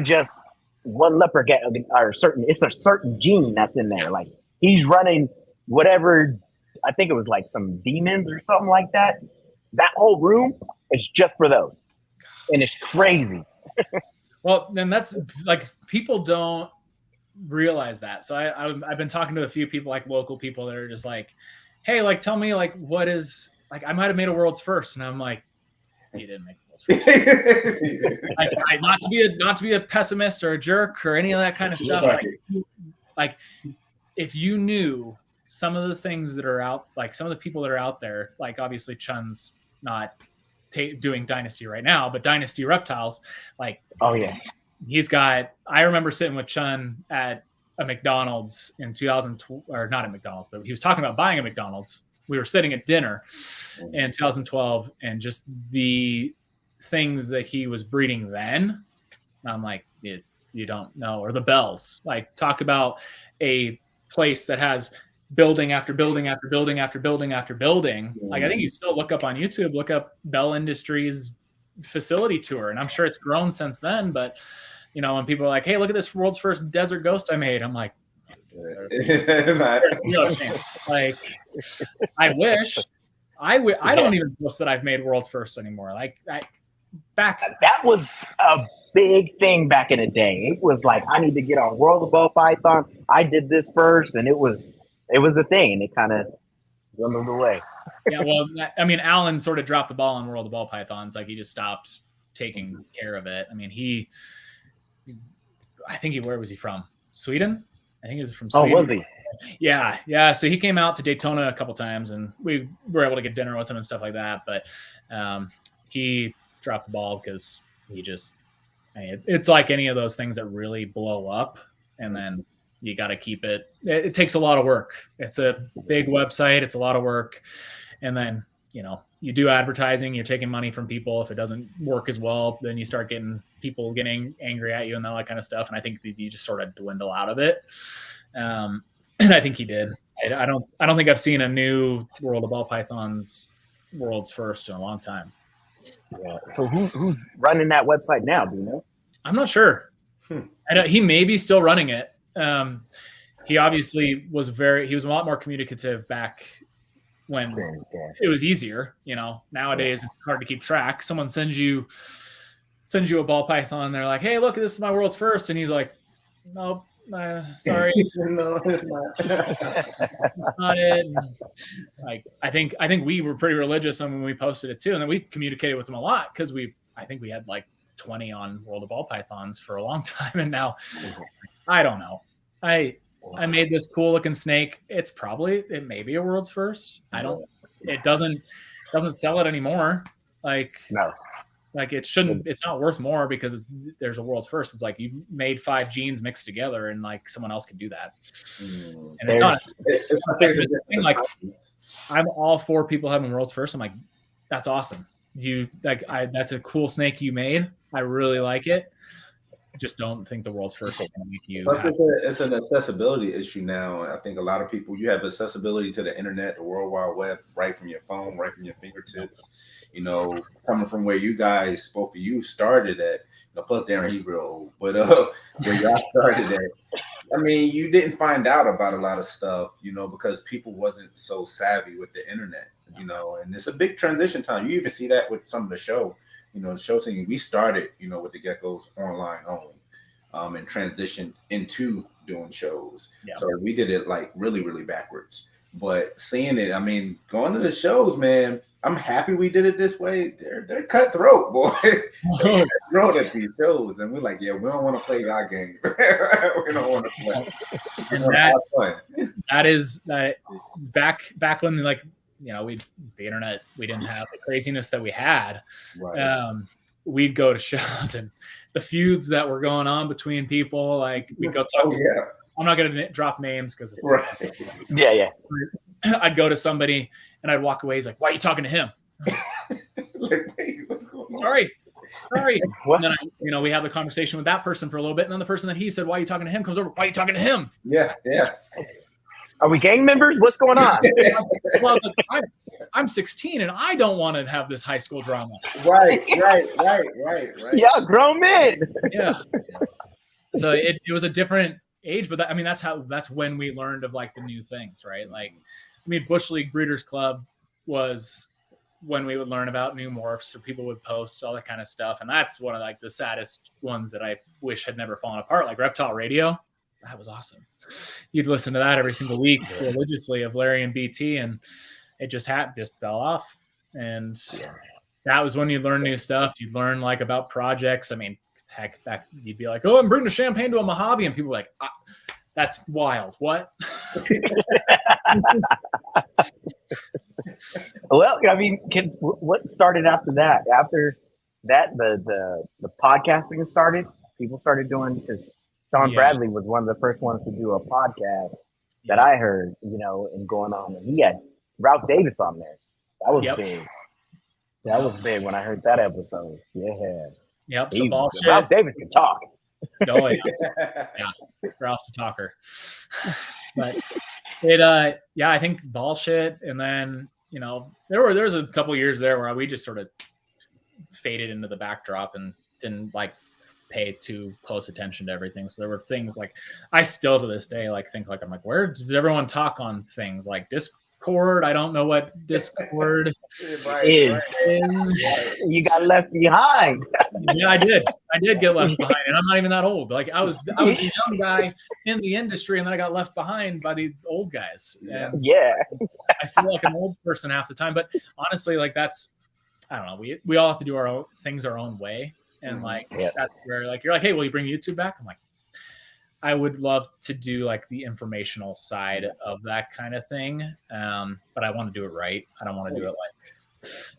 just one leopard gecko or it's a certain gene that's in there. Like he's running whatever, I think it was like some demons or something like that. That whole room is just for those, and it's crazy. Well, then that's like people don't realize that. So I've been talking to a few people, like local people, that are just like, hey, like tell me like what is like I might have made a world's first, and I'm like, you didn't make like, not to be a pessimist or a jerk or any of that kind of stuff. Like if you knew some of the things that are out, like some of the people that are out there, like obviously Chun's not doing Dynasty right now, but Dynasty Reptiles, like, oh yeah, I remember sitting with Chun at a McDonald's in 2012, or not at McDonald's, but he was talking about buying a McDonald's. We were sitting at dinner in 2012, and just the things that he was breeding then, I'm like, you don't know. Or the BALLZ, like talk about a place that has building after building after building after building after building. Like I think you still look up on YouTube, look up Bell Industries facility tour, and I'm sure it's grown since then. But you know, when people are like, hey, look at this world's first desert ghost I made, I'm like, there's no chance. Like I wish I don't even post that I've made world's first anymore. Like that was a big thing back in the day. It was like, I need to get on World of Ball Python. I did this first, and it was a thing, and it kind of dwindled away. Yeah, well, I mean, Alan sort of dropped the ball on World of Ball Pythons. Like he just stopped taking care of it. I mean, where was he from? Sweden? I think he was from Sweden. Oh, was he? Yeah. So he came out to Daytona a couple times, and we were able to get dinner with him and stuff like that. But he dropped the ball because it's like any of those things that really blow up, and then you got to keep it. It takes a lot of work. It's a big website. It's a lot of work. And then, you know, you do advertising, you're taking money from people. If it doesn't work as well, then you start getting people getting angry at you and all that kind of stuff. And I think you just sort of dwindle out of it. And I think he did. I don't think I've seen a new World of Ball Pythons world's first in a long time. Yeah. So who's running that website now? Do you know? I'm not sure. He may be still running it. he obviously was he was a lot more communicative back when it was easier. Nowadays it's hard to keep track. Someone sends you a ball python, they're like, hey, look, this is my world's first, and he's like, nope, sorry. No, it's not. Not it. Like, I think we were pretty religious on when we posted it too, and then we communicated with them a lot because I think we had like 20 on World of Ball Pythons for a long time, and now I don't know. I made this cool looking snake. It may be a world's first. It doesn't sell it anymore. Like, no. Like, it shouldn't. It's not worth more because there's a world's first. It's like you made 5 genes mixed together, and like someone else could do that. And it's not. Like, I'm all for people having world's first. I'm like, that's awesome. That's a cool snake you made. I really like it. I just don't think the world's first is going to make you. It's an accessibility issue now. I think a lot of people, you have accessibility to the internet, the World Wide Web, right from your phone, right from your fingertips. Coming from where you guys, both of you, started at. Plus Darren, he's real old, but where y'all started at. I mean, you didn't find out about a lot of stuff, because people wasn't so savvy with the internet, and it's a big transition time. You even see that with some of the show, the show singing. We started, with the Geckos online only, and transitioned into doing shows. Yeah. So we did it like really, really backwards. But seeing it, I mean, going to the shows, man, I'm happy we did it this way. They're cutthroat, boy. They're cutthroat at these shows, and we're like, yeah, we don't want to play our game. We don't want to play. And that is back when, like, the internet, we didn't have the craziness that we had. Right. We'd go to shows, and the feuds that were going on between people, like, we'd go talk to. Yeah. I'm not going to drop names because it's right. Yeah. I'd go to somebody and I'd walk away. He's like, "Why are you talking to him?" Like, wait, what's going on? Sorry. And then we have the conversation with that person for a little bit, and then the person that he said, "Why are you talking to him?" comes over. "Why are you talking to him?" Yeah. Are we gang members? What's going on? Well, I was like, I'm 16 and I don't want to have this high school drama. Right. Yeah, grown men. Yeah. So it was a different age, but that's when we learned of like the new things, right? Like, Bush League Breeders Club was when we would learn about new morphs, or people would post all that kind of stuff, and that's one of like the saddest ones that I wish had never fallen apart. Like Reptile Radio, that was awesome. You'd listen to that every single week religiously of Larry and BT, and it just fell off. And that was when you learn new stuff. You'd learn like about projects. Heck, back you'd be like, "Oh, I'm bringing a champagne to a Mojave," and people were like, "That's wild. What?" Well, what started after that? After that, the podcasting started. People started doing, because Sean Bradley was one of the first ones to do a podcast that I heard, and going on. And he had Ralph Davis on there. That was big. That was big when I heard that episode. Yeah. Yep. So bullshit. Ralph Davis can talk. Oh yeah. Ralph's a talker. But I think bullshit, and then there was a couple years there where we just sort of faded into the backdrop and didn't like pay too close attention to everything. So there were things like, I still to this day like think like, I'm like, where does everyone talk on things like Discord? I don't know what Discord is. You got left behind. Yeah, I did get left behind, and I'm not even that old. Like I was the young guy in the industry, and then I got left behind by the old guys. And I feel like an old person half the time. But honestly, like I don't know. We all have to do our own things our own way, and that's where like you're like, hey, will you bring YouTube back? I'm like, I would love to do like the informational side of that kind of thing. But I want to do it right. I don't want to do it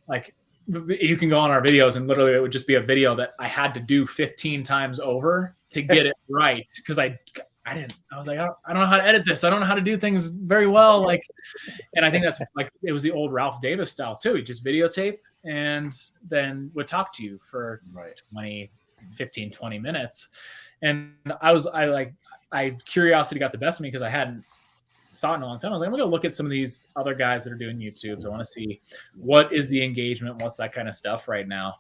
like you can go on our videos and literally it would just be a video that I had to do 15 times over to get it right. Cause I was like, I don't know how to edit this. I don't know how to do things very well. Like, and I think that's like, it was the old Ralph Davis style too. He just videotape and then would talk to you for 20 minutes. And curiosity got the best of me because I hadn't thought in a long time. I was like, I'm going to look at some of these other guys that are doing YouTubes. I want to see what is the engagement, what's that kind of stuff right now.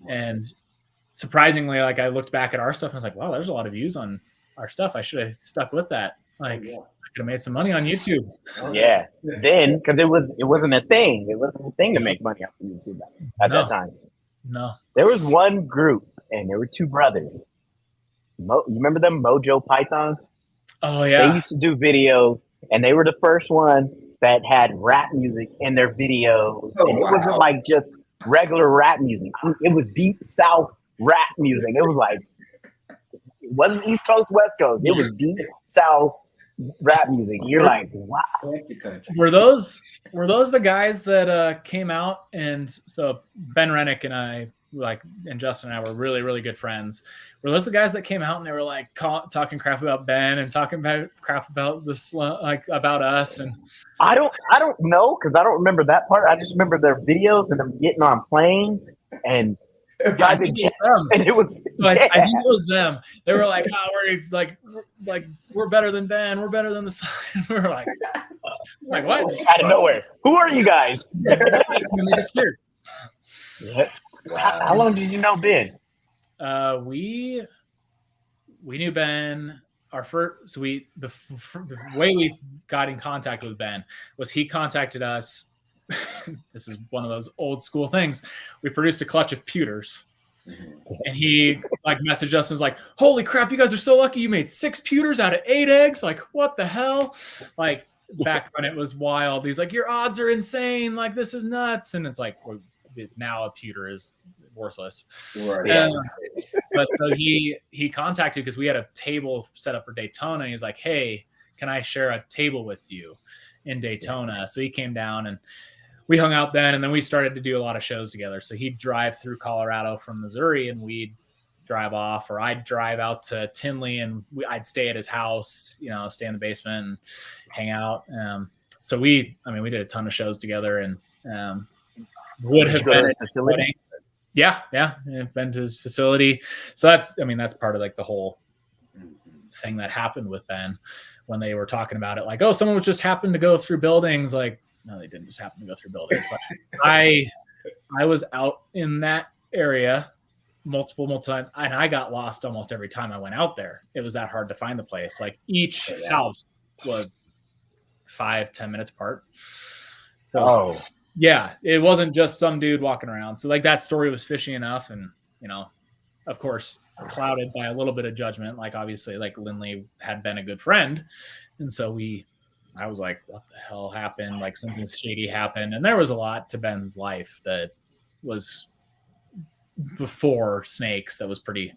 And surprisingly, like I looked back at our stuff and I was like, wow, there's a lot of views on our stuff. I should have stuck with that. Like, yeah. I could have made some money on YouTube. Yeah. Then, because it wasn't a thing. It wasn't a thing to make money off of YouTube at No. that time. No. There was one group, and there were two brothers. You remember them, Mojo Pythons? Oh They yeah. used to do videos, and they were the first one that had rap music in their videos. Oh, And it wow. wasn't like just regular rap music. It was deep South rap music. It was like, it wasn't East Coast, West Coast. It was deep South rap music. You're like, wow. Thank you, country. Were those the guys that came out? And so Ben Rennick and I, like, and Justin and I were really, really good friends. Were those the guys that came out and they were like talking crap about Ben and talking about crap about this, like about us? And I don't know, because I don't remember that part. I just remember their videos and them getting on planes and driving jets. And it was, like, I think it was them. They were like, "Oh, we're like we're better than Ben. We're better than the sun." We were like what? Out of nowhere. Who are you guys? And they disappeared. How long did you know Ben? We knew Ben. Our first, so the way we got in contact with Ben was he contacted us. This is one of those old school things. We produced a clutch of pewters, and he like messaged us and was like, "Holy crap, you guys are so lucky! You made 6 pewters out of 8 eggs. Like, what the hell?" Like, back when it was wild. He's like, "Your odds are insane. Like, this is nuts." And it's like, well, now a pewter is worthless. Right. But so he contacted, because we had a table set up for Daytona, and he's like, "Hey, can I share a table with you in Daytona?" So he came down and we hung out then, and then we started to do a lot of shows together. So he'd drive through Colorado from Missouri, and we'd drive off, or I'd drive out to Tinley, and I'd stay at his house, stay in the basement and hang out. So we did a ton of shows together, and would have been at facility. Yeah, been to his facility. So that's part of like the whole thing that happened with Ben when they were talking about it. Like, oh, someone just happened to go through buildings. Like, no, they didn't just happen to go through buildings. Like, I was out in that area multiple times, and I got lost almost every time I went out there. It was that hard to find the place. Like, each house was 5-10 minutes apart. So yeah, it wasn't just some dude walking around. So like, that story was fishy enough, and of course, clouded by a little bit of judgment. Like, obviously, like, Lindley had been a good friend, and so I was like, what the hell happened? Like, something shady happened. And there was a lot to Ben's life that was before snakes that was pretty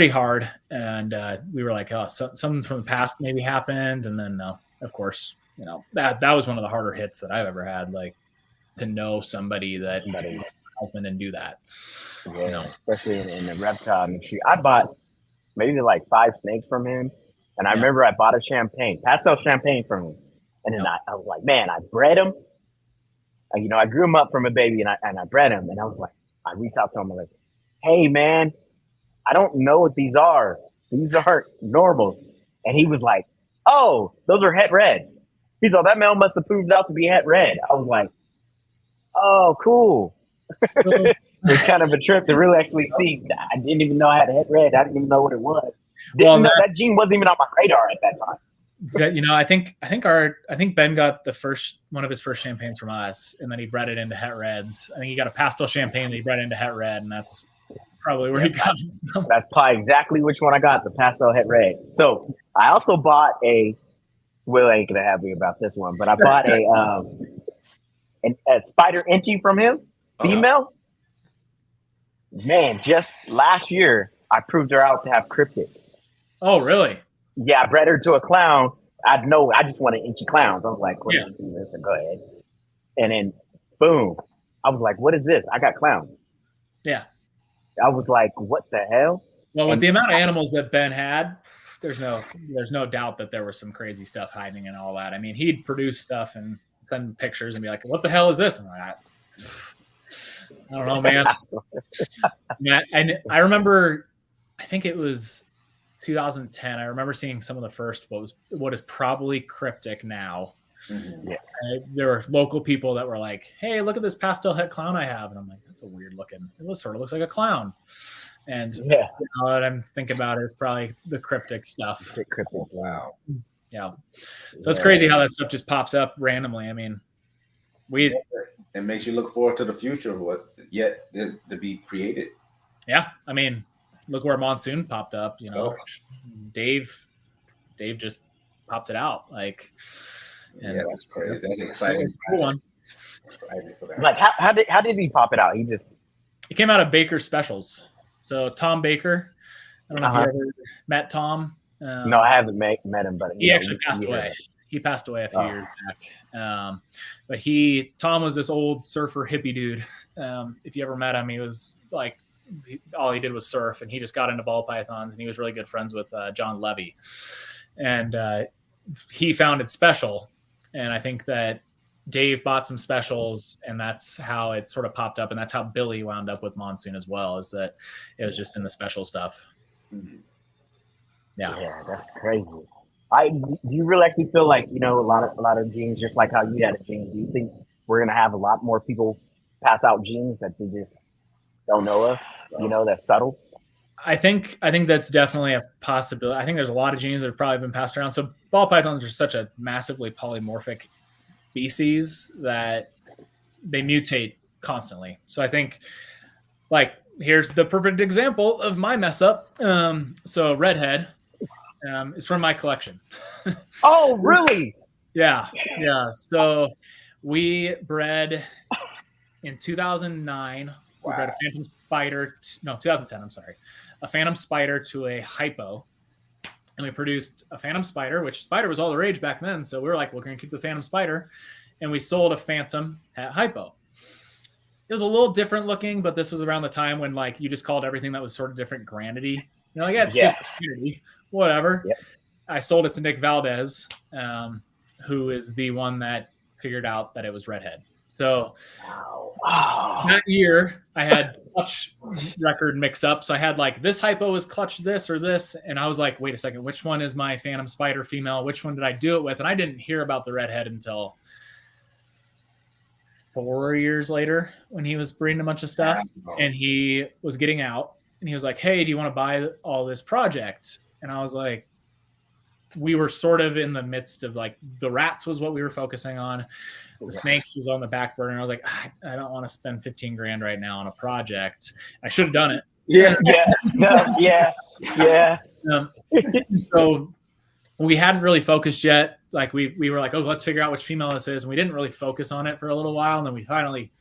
hard. And we were like, oh, something from the past maybe happened. And then, no, of course, that was one of the harder hits that I've ever had. Like, to know somebody that husband and do that. Especially in the reptile industry. I bought maybe like 5 snakes from him. And I remember I bought a pastel champagne from him. And then I was like, man, I bred him. I grew him up from a baby, and I bred him. And I was like, I reached out to him. I'm like, hey, man, I don't know what these are. These aren't normals. And he was like, oh, those are het reds. He's like, that male must have proved out to be het red. I was like, oh, cool. It was kind of a trip to really actually see. I didn't even know I had a het red. I didn't even know what it was. That gene wasn't even on my radar at that time. I think Ben got one of his first champagnes from us, and then he bred it into het reds. I think he got a pastel champagne that he bred into het red, and that's probably where he got it from. That's probably exactly which one I got, the pastel het red. So I also bought Will ain't gonna have me about this one, but I bought a spider inchie from him, female. Man, just last year I proved her out to have cryptic. Oh, really? Yeah, I bred her to a clown. I just wanted inchy clowns. I was like, well, listen, go ahead. And then, boom. I was like, what is this? I got clowns. Yeah. I was like, what the hell? Well, with the amount of animals that Ben had, there's no doubt that there was some crazy stuff hiding and all that. I mean, he'd produce stuff and send pictures and be like, what the hell is this? I'm like, I don't know, man. I remember, I think it was 2010. I remember seeing some of the first what is probably cryptic now. Mm-hmm. Yeah. There were local people that were like, hey, look at this pastel het clown I have. And I'm like, that's a weird looking, sort of looks like a clown. And what I'm thinking about is probably the cryptic stuff. Cryptic. Wow. Yeah. So it's crazy how that stuff just pops up randomly. I mean, it makes you look forward to the future of what yet to be created. Yeah. I mean, look where Monsoon popped up, you know. Dave just popped it out. Like, yeah, that's crazy. That's exciting. That's a cool one. Like how did he pop it out? It came out of Baker's Specials. So Tom Baker, I don't know if you ever met Tom. No, I haven't met him, but he actually passed away. He passed away a few years back. But Tom was this old surfer hippie dude. If you ever met him, he was like, all he did was surf, and he just got into ball pythons, and he was really good friends with John Levy. And he founded Special. And I think that Dave bought some specials, and that's how it sort of popped up. And that's how Billy wound up with Monsoon as well, is that it was just in the special stuff. Mm-hmm. Yeah, that's crazy. Do you really actually feel like, you know, a lot of genes, just like how you had a gene? Do you think we're gonna have a lot more people pass out genes that they just don't know of? You know, that's subtle. I think that's definitely a possibility. I think there's a lot of genes that have probably been passed around. So ball pythons are such a massively polymorphic species that they mutate constantly. So I think, like, here's the perfect example of my mess up. So redhead is from my collection. Oh, really? Yeah. So we bred in 2009. Wow. We bred a phantom spider. 2010. I'm sorry, a phantom spider to a hypo, and we produced a phantom spider, which spider was all the rage back then. So we were like, we're going to keep the phantom spider, and we sold a phantom at hypo. It was a little different looking, but this was around the time when, like, you just called everything that was sort of different Granity. You know, like, it's just Granity, whatever. Yep. I sold it to Nick Valdez, who is the one that figured out that it was redhead. So that year I had clutch record mix up. So I had like, this hypo was clutch this or this. And I was like, wait a second, which one is my phantom spider female? Which one did I do it with? And I didn't hear about the redhead until 4 years later, when he was breeding a bunch of stuff, and he was getting out, and he was like, hey, do you want to buy all this project? And I was like, we were sort of in the midst of, like, the rats was what we were focusing on. The snakes was on the back burner. I was like, I don't want to spend 15 grand right now on a project. I should have done it. So we hadn't really focused yet. Like, we were like, oh, let's figure out which female this is. And we didn't really focus on it for a little while. And then we finally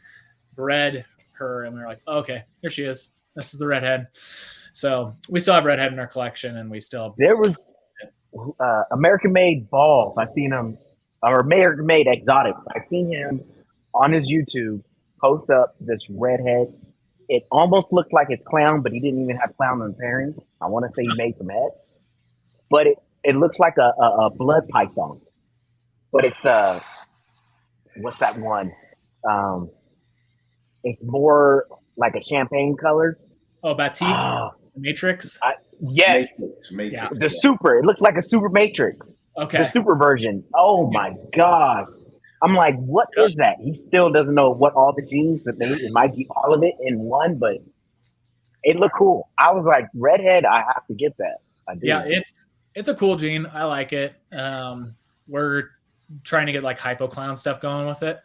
bred her, and we were like, oh, okay, here she is. This is the redhead. So we still have redhead in our collection, and we still. There was American-made BALLZ. I've seen him, or American-made exotics. I've seen him on his YouTube post up this redhead. It almost looked like it's clown, but he didn't even have clown on pairing. I want to say he made some heads, but it looks like a blood python. But it's what's that one? It's more like a champagne color. Oh, Batik, Matrix. Yes, Matrix. Yeah. The super. It looks like a super Matrix. Okay. The super version. Oh my god! I'm like, what is that? He still doesn't know what all the genes that it might be all of it in one, but it looked cool. I was like, redhead. I have to get that. I do. Yeah, it's a cool gene. I like it. We're trying to get like hypoclown stuff going with it.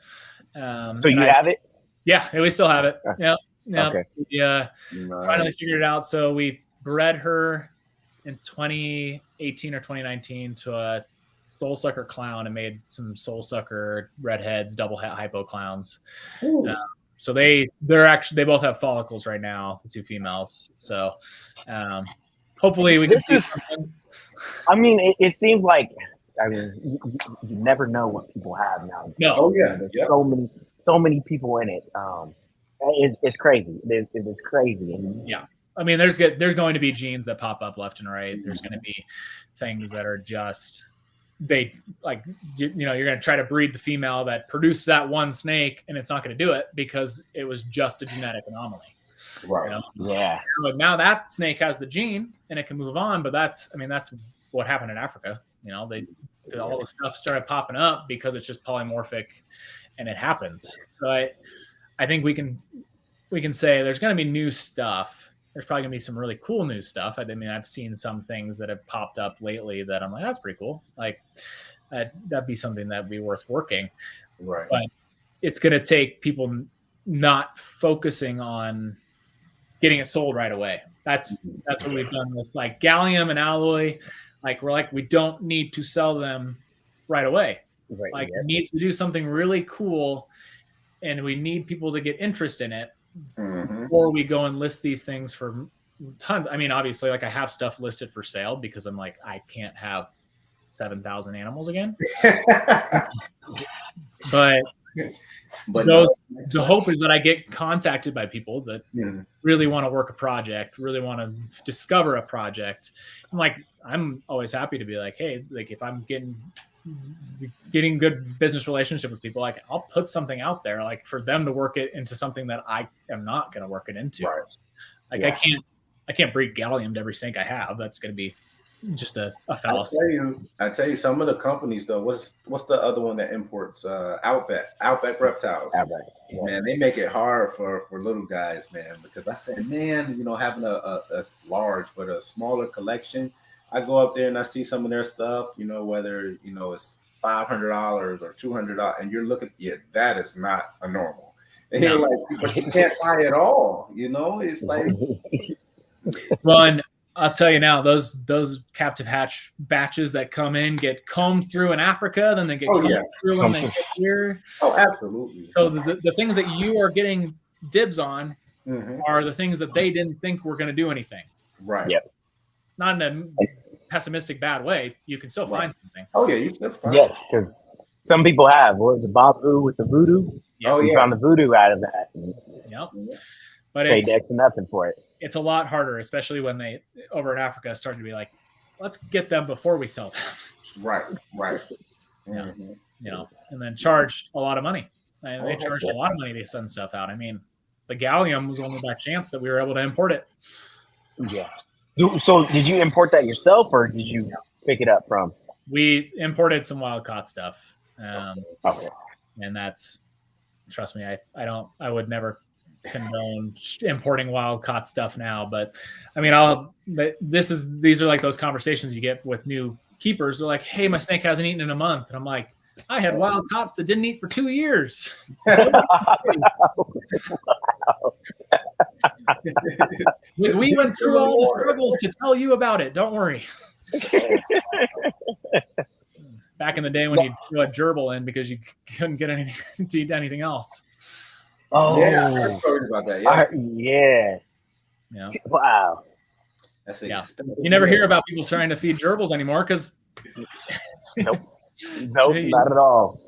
So you have it? Yeah, we still have it. Yeah. Okay. Yeah. Finally figured it out. So we bred her in 2018 or 2019 to a soul sucker clown and made some soul sucker redheads, double hat hypo clowns. So they both have follicles right now, the two females. So hopefully we can see something. I mean, it seems like, I mean, you never know what people have now. No. Oh yeah. There's so many people in it. It's crazy. It's crazy. And yeah. I mean, there's going to be genes that pop up left and right. There's going to be things that are just, they like, you're going to try to breed the female that produced that one snake, and it's not going to do it because it was just a genetic anomaly. Right. Yeah. But now that snake has the gene and it can move on, but that's what happened in Africa. All the stuff started popping up because it's just polymorphic, and it happens. So I think we can say there's going to be new stuff. there's probably gonna be some really cool new stuff. I mean, I've seen some things that have popped up lately that I'm like, that's pretty cool. Like that'd be something that'd be worth working. Right. But it's gonna take people not focusing on getting it sold right away. That's what we've done with like gallium and alloy. Like we're like, we don't need to sell them right away. Right, Like yeah. it needs to do something really cool, and we need people to get interest in it before we go and list these things for tons. I mean, obviously, like I have stuff listed for sale because I'm like, I can't have 7,000 animals again. But the hope is that I get contacted by people that really want to work a project, really want to discover a project. I'm always happy to be like, hey, like if I'm getting good business relationship with people, like I'll put something out there, like for them to work it into something that I am not going to work it into. Right. Like I can't breed gallium to every snake I have. That's going to be just a fallacy. I tell you, some of the companies though. What's the other one that imports? Outback Reptiles. Outback, yeah. Man, they make it hard for little guys, man. Because I said, man, having a large but a smaller collection, I go up there and I see some of their stuff. Whether it's $500 or $200, and you're looking, that is not a normal. And you're like, but you can't buy it all. It's like, well, and I'll tell you now, those captive hatch batches that come in get combed through in Africa, then they get combed through when they get here. Oh, absolutely. So the things that you are getting dibs on are the things that they didn't think were going to do anything. Right. Yep. Not in a pessimistic bad way. You can still find something. Oh yeah, you can find. Yes, because some people have. What was it, BALLZ with the voodoo? Yep. You found the voodoo out of that. Yep. But paid next to nothing for it. It's a lot harder, especially when they over in Africa started to be like, let's get them before we sell them. Right. And then charge a lot of money. They charged a lot of money to send stuff out. I mean, the gallium was only by chance that we were able to import it. Yeah. So did you import that yourself, or did you pick it up from? We imported some wild caught stuff. Okay. And that's, trust me, I would never condone importing wild caught stuff now, but I mean, these are like those conversations you get with new keepers. They're like, hey, my snake hasn't eaten in a month. And I'm like, I had wild caughts that didn't eat for 2 years. We went through all the struggles to tell you about it. Don't worry. Back in the day when you'd throw a gerbil in because you couldn't get anything to eat anything else. Oh, yeah, I heard about that. Yeah. Wow. That's You never hear about people trying to feed gerbils anymore because nope, not at all.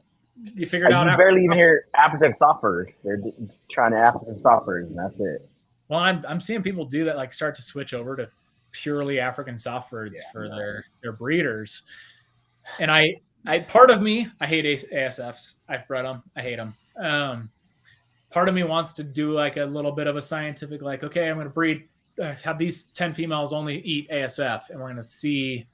You figured out. You barely even hear African softwares. They're trying to African softwares, and that's it. Well, I'm seeing people do that, like start to switch over to purely African softwoods for their breeders. And I part of me, I hate ASFs. I've bred them. I hate them. Part of me wants to do like a little bit of a scientific, like, okay, I'm going to breed, have these 10 females only eat ASF, and we're going to see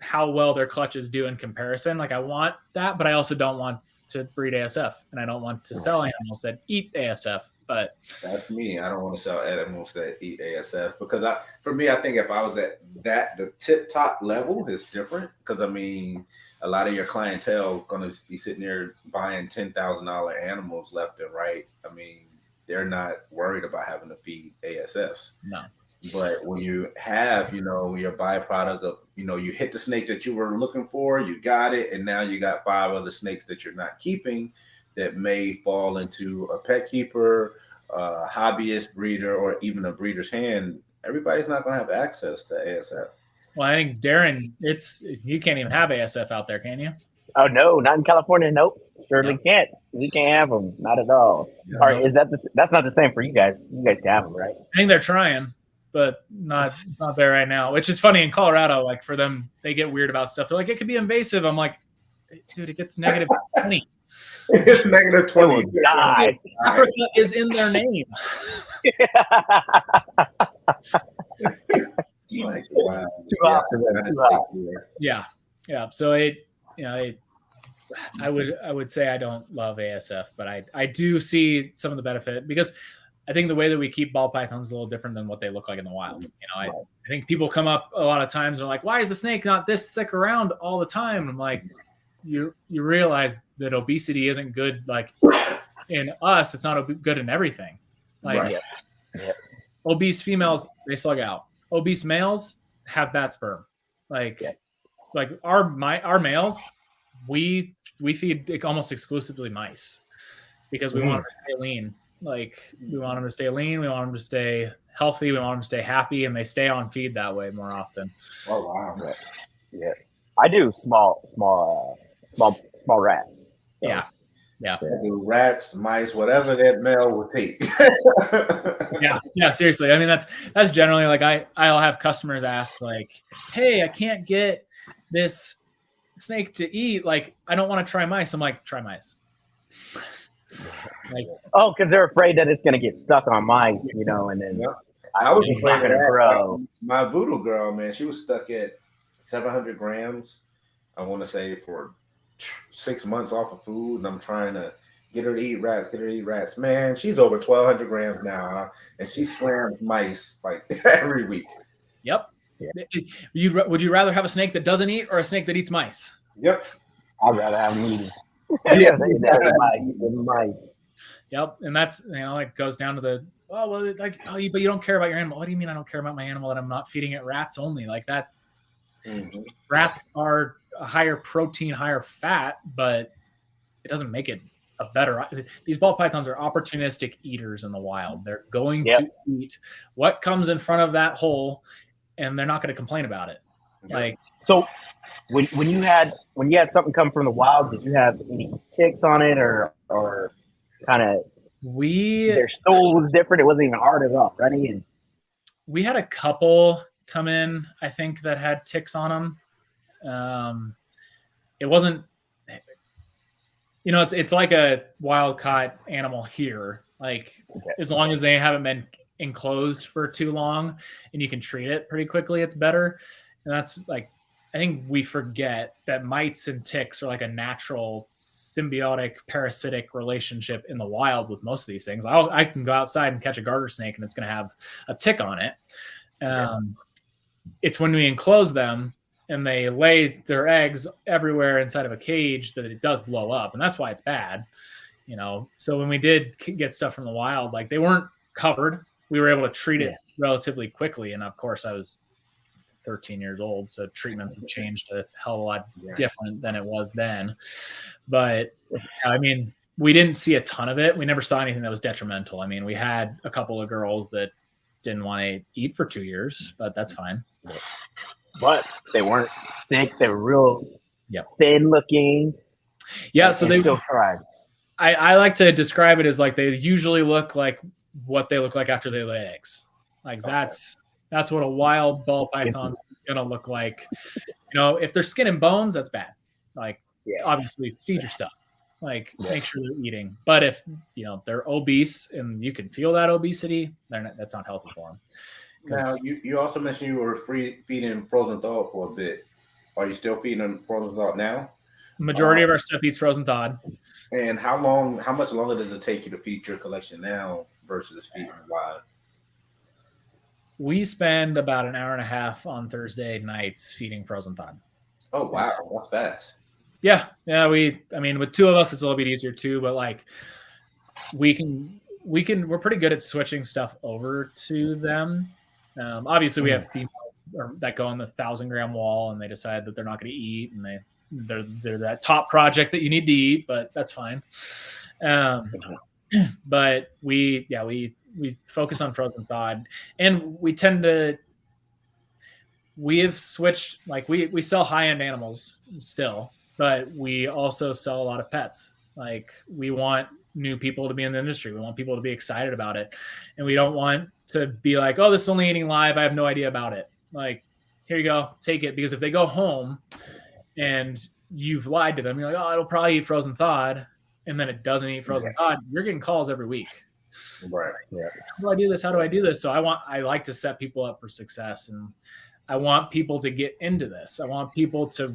how well their clutches do in comparison. Like I want that, but I also don't want to breed ASF, and I don't want to sell animals that eat ASF. But that's me. I don't want to sell animals that eat ASF because I think if I was at the tip top level, it's different. Because I mean, a lot of your clientele going to be sitting there buying $10,000 animals left and right. I mean, they're not worried about having to feed ASFs. No. But when you have, your byproduct of, you hit the snake that you were looking for, you got it, and now you got 5 other snakes that you're not keeping that may fall into a pet keeper, a hobbyist breeder, or even a breeder's hand. Everybody's not going to have access to ASF. Well, I think Darren, you can't even have ASF out there, can you? Oh no, not in California. Nope, certainly can't. We can't have them, not at all. Yeah. Or is that's not the same for you guys? You guys can have them, right? I think they're trying, but it's not there right now. Which is funny in Colorado. Like for them, they get weird about stuff. They're like, it could be invasive. I'm like, dude, it gets -20. It's -20. God. Africa is in their name. Like, wow. Too hot for them. Too hot. Yeah. So I would say I don't love ASF, but I do see some of the benefit because I think the way that we keep ball pythons is a little different than what they look like in the wild. I think people come up a lot of times and are like, why is the snake not this thick around all the time? And I'm like, you realize that obesity isn't good. Like in us, it's not good in everything. Like obese females, they slug out. Obese males have bad sperm. Like our males, we feed almost exclusively mice because we want them to stay lean. Like we want them to stay lean, we want them to stay healthy, we want them to stay happy, and they stay on feed that way more often. Oh wow! Yeah, I do small rats. So. Yeah. Rats, mice, whatever that male will take. yeah, seriously. I mean, that's generally like I'll have customers ask like, "Hey, I can't get this snake to eat. Like, I don't want to try mice." I'm like, "Try mice." Like, because they're afraid that it's going to get stuck on mice, and then I was afraid of that. Grow. My voodoo girl, man, she was stuck at 700 grams. I want to say for 6 months off of food, and I'm trying to get her to eat rats. Man, she's over 1,200 grams now, and she slams mice like every week. Yep. Yeah. Would you rather have a snake that doesn't eat or a snake that eats mice? Yep. I'd rather have meat. Mice. Yep, and that's it goes down to the but you don't care about your animal. What do you mean I don't care about my animal that I'm not feeding it rats only like that? Mm-hmm. Rats are a higher protein, higher fat, but it doesn't make it a better. These ball pythons are opportunistic eaters in the wild. They're going to eat what comes in front of that hole, and they're not going to complain about it. Like so. When you had something come from the wild, did you have any ticks on it or kind of their stool was different? It wasn't even hard at all, right? And we had a couple come in, I think, that had ticks on them. It wasn't, it's like a wild caught animal here. Like as long as they haven't been enclosed for too long and you can treat it pretty quickly, it's better. And that's like, I think we forget that mites and ticks are like a natural symbiotic parasitic relationship in the wild with most of these things. I can go outside and catch a garter snake and it's going to have a tick on it. It's when we enclose them and they lay their eggs everywhere inside of a cage that it does blow up. And that's why it's bad, So when we did get stuff from the wild, like they weren't covered, we were able to treat it relatively quickly. And of course I was 13 years old, so treatments have changed a hell of a lot different than it was then. But I mean, we didn't see a ton of it. We never saw anything that was detrimental. I mean, we had a couple of girls that didn't want to eat for 2 years, but that's fine. But they weren't thick. They were real thin looking. Yeah, so they still tried. I like to describe it as like they usually look like what they look like after they lay eggs. Like that's what a wild ball python's gonna look like. If they're skin and bones, that's bad. Like obviously feed your stuff. Like make sure they're eating. But if they're obese and you can feel that obesity, that's not healthy for them. Now you also mentioned you were feeding frozen thawed for a bit. Are you still feeding them frozen thawed now? Majority of our stuff eats frozen thawed. And how much longer does it take you to feed your collection now versus feeding wild? We spend about an hour and a half on Thursday nights feeding frozen thawed. Oh wow, that's fast. Yeah. With two of us, it's a little bit easier too. But like, we're pretty good at switching stuff over to them. Obviously, we have females that go on the 1,000-gram wall, and they decide that they're not going to eat, and they're that top project that you need to eat, but that's fine. But we focus on frozen thawed, and we have switched, like we sell high-end animals still, but we also sell a lot of pets. Like we want new people to be in the industry. We want people to be excited about it. And we don't want to be like, oh, this is only eating live. I have no idea about it. Like, here you go, take it. Because if they go home and you've lied to them, you're like, oh, it'll probably eat frozen thawed. And then it doesn't eat frozen thawed. You're getting calls every week. Right. Yeah. How do I do this? How do I do this? So I like to set people up for success, and I want people to get into this. I want people to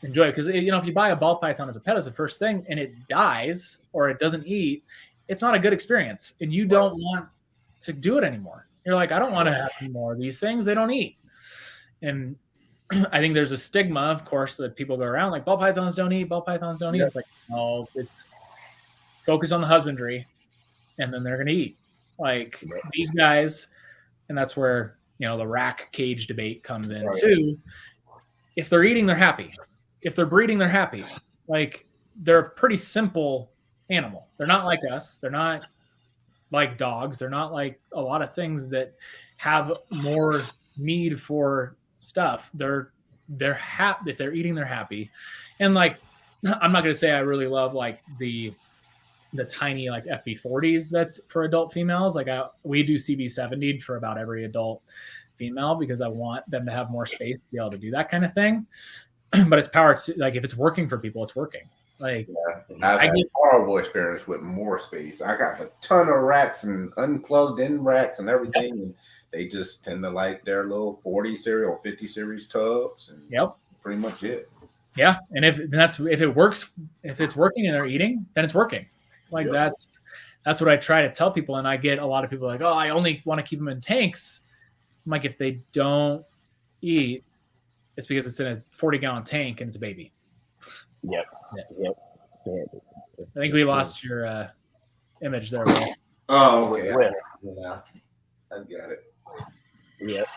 enjoy it, because if you buy a ball python as a pet as the first thing and it dies or it doesn't eat, it's not a good experience. And you don't want to do it anymore. You're like, I don't want to have more of these things. They don't eat. And I think there's a stigma, of course, that people go around like ball pythons don't eat, ball pythons don't eat. It's like, no, it's focus on the husbandry and then they're going to eat. Like these guys, and that's where, the rack cage debate comes in too. If they're eating, they're happy. If they're breeding, they're happy. Like they're a pretty simple animal. They're not like us. They're not like dogs. They're not like a lot of things that have more need for stuff. They're happy. If they're eating, they're happy. And like, I'm not going to say I really love like the tiny like FB40s that's for adult females. Like we do CB70 for about every adult female because I want them to have more space to be able to do that kind of thing. But it's power to, like, if it's working for people, it's working. Like I've had horrible experience with more space. I got a ton of racks and unplugged in racks and everything. And they just tend to like their little 40 series or 50 series tubs. And pretty much it. Yeah. And if it works, if it's working and they're eating, then it's working. Like that's what I try to tell people. And I get a lot of people like, oh, I only want to keep them in tanks. I'm like, if they don't eat, it's because it's in a 40-gallon tank and it's a baby. Yep. I think we lost your image there. Will. Oh, okay. Yeah, I got it. Yep.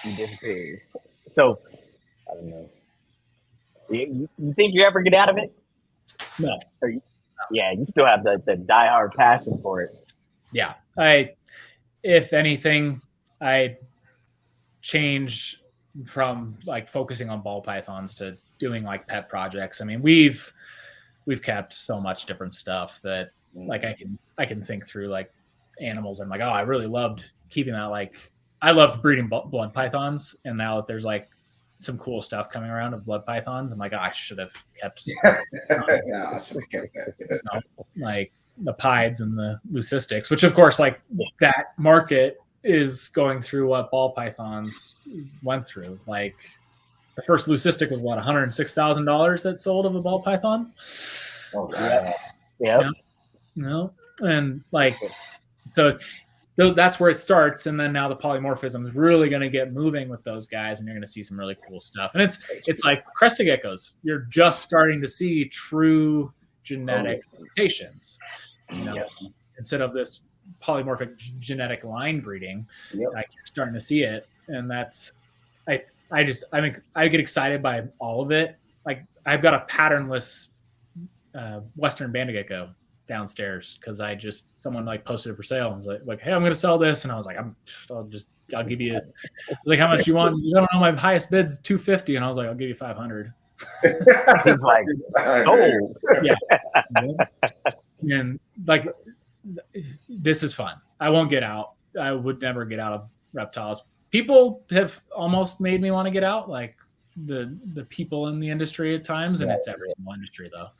You disappeared. So, I don't know. You think you ever get out of it? No. Yeah, you still have the diehard passion for it. Yeah. If anything, I change from like focusing on ball pythons to doing like pet projects. I mean, we've kept so much different stuff that like I can think through like animals. I'm like, oh, I really loved keeping that. Like I loved breeding blood pythons, and now that there's like some cool stuff coming around of blood pythons, I'm like, oh, I should have kept like the pieds and the leucistics, which of course like that market is going through what ball pythons went through. Like the first leucistic was what, $106,000 that sold of a ball python. Oh, yeah. No, and like so that's where it starts, and then now the polymorphism is really going to get moving with those guys, and you're going to see some really cool stuff. And it's like crested geckos. You're just starting to see true genetic mutations. Instead of this polymorphic genetic line breeding, like you're starting to see it, and that's I get excited by all of it. Like I've got a patternless Western banded gecko downstairs because someone like posted it for sale and was like, hey, I'm gonna sell this, and I was like, I'll give you like, how much you want? You don't know, my highest bid's $250, and I was like, I'll give you $500. He's like, sold. And like, this is fun. I won't get out. I would never get out of reptiles. People have almost made me want to get out, like the people in the industry at times, and it's every single industry though.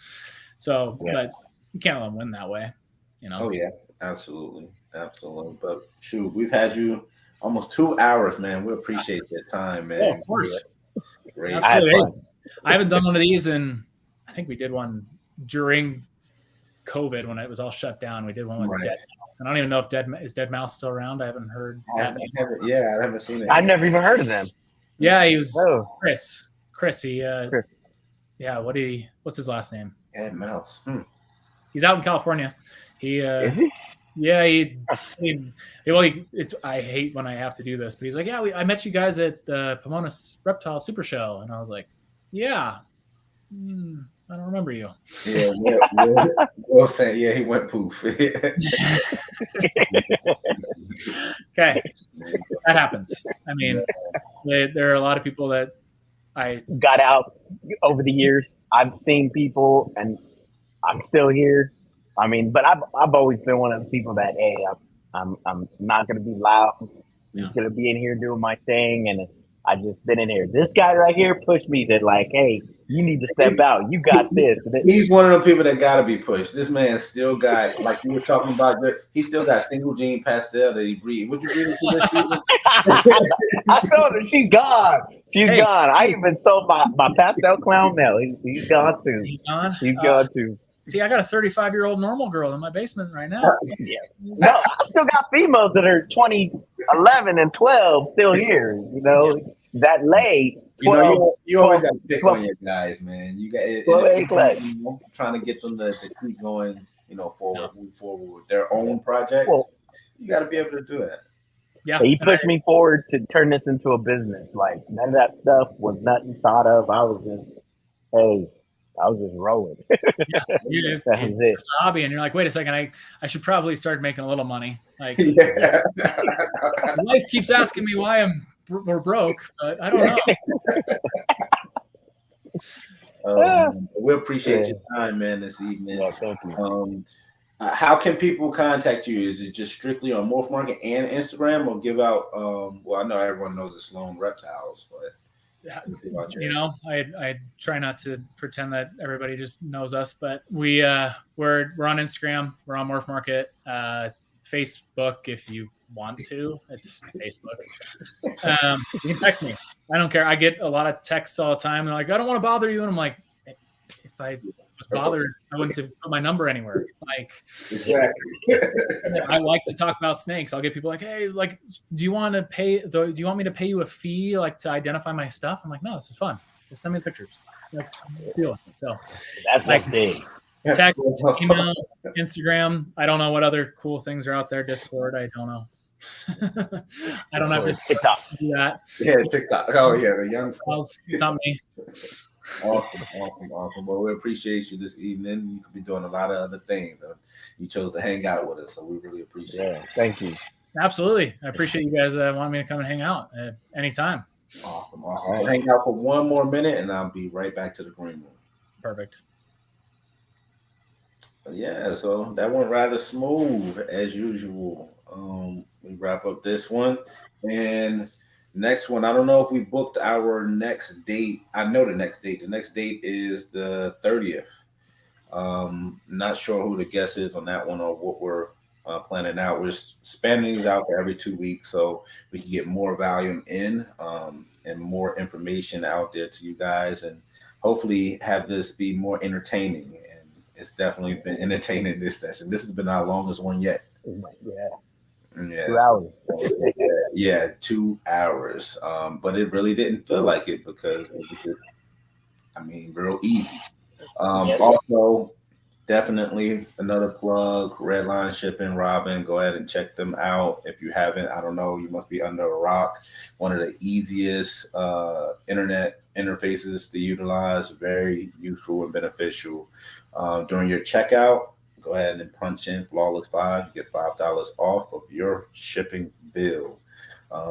So, but you can't let them win that way, Oh yeah, absolutely. But shoot, we've had you almost 2 hours, man. We appreciate your time, man. Oh, of course. Great. Absolutely. I haven't done one of these in, I think we did one during COVID when it was all shut down. We did one with Dead Mouse. And I don't even know if Dead Mouse still around. I haven't heard. I haven't seen it. I've never even heard of them. Yeah, he was Chris. Chris. Yeah, what's his last name? Dead Mouse. He's out in California. Is he? Yeah, I hate when I have to do this, but he's like, yeah, I met you guys at the Pomona Reptile Super Show, and I was like, yeah, I don't remember you. Yeah. Well said. Yeah, he went poof. Okay, that happens. I mean, there are a lot of people that I got out over the years. I've seen people, and I'm still here. I mean, but I've always been one of the people that, hey, I'm not gonna be loud. I'm just gonna be in here doing my thing, and I just been in here. This guy right here pushed me to like, hey, you need to step out. You got this. He's one of the people that gotta be pushed. This man still got, like you were talking about, he still got single gene pastel that he breeds. Would you breed it? I told her she's gone. She's gone. I even sold my pastel clown mail. He's gone too. He's gone? He's gone too. See, I got a 35-year-old normal girl in my basement right now. Yeah. No, I still got females that are 20, 11, and 12 still here. You know, that lay 12. You always 12, got to pick 12, on your guys, man. You got it. 12 egg class. Trying to get them to keep going, forward, No. move forward with their own projects. Well, you got to be able to do that. Yeah, he pushed me forward to turn this into a business. Like, none of that stuff was nothing thought of. I was just rolling. Yeah, That was it. It's a hobby, and you're like, wait a second, I should probably start making a little money. Like, Yeah. my wife keeps asking me why we're broke, but I don't know. We appreciate your time, man, this evening. Yeah, thank you. How can people contact you? Is it just strictly on Morph Market and Instagram, or give out? Well, I know everyone knows it's Sloan Reptiles, but I try not to pretend that everybody just knows us, but we're on Instagram, we're on Morph Market, Facebook if you want to. It's Facebook. You can text me. I don't care. I get a lot of texts all the time. They're like, I don't want to bother you, and I'm like, if I was bothered, I wouldn't have put my number anywhere. Like, exactly. I like to talk about snakes. I'll get people like, hey, like, do you want me to pay you a fee, like, to identify my stuff? I'm like, no, this is fun. Just send me the pictures. Like, deal with it. So that's like big. Text, email, Instagram. I don't know what other cool things are out there. Discord. I don't know. I don't have TikTok. Do that. Yeah, TikTok. Oh yeah, the young stuff. It's on me. Awesome. Well, we appreciate you this evening. You could be doing a lot of other things. You chose to hang out with us, so we really appreciate it. Thank you. Absolutely. I appreciate you guys wanting me to come and hang out at any time. Awesome. Right. We'll hang out for one more minute, and I'll be right back to the green room. Perfect. Yeah, so that went rather smooth as usual. We wrap up this one, and next one, I don't know if we booked our next date. I know the next date. The next date is the 30th. Not sure who the guest is on that one or what we're planning out. We're spanning these out for every 2 weeks so we can get more volume in and more information out there to you guys, and hopefully have this be more entertaining. And it's definitely been entertaining this session. This has been our longest one yet. Yeah. 2 hours. Yeah, 2 hours. But it really didn't feel like it because it was just, real easy. Also, definitely another plug, Redline Shipping, Robin. Go ahead and check them out. If you haven't, I don't know, you must be under a rock. One of the easiest internet interfaces to utilize, very useful and beneficial. During your checkout, go ahead and punch in Flawless 5. You get $5 off of your shipping bill.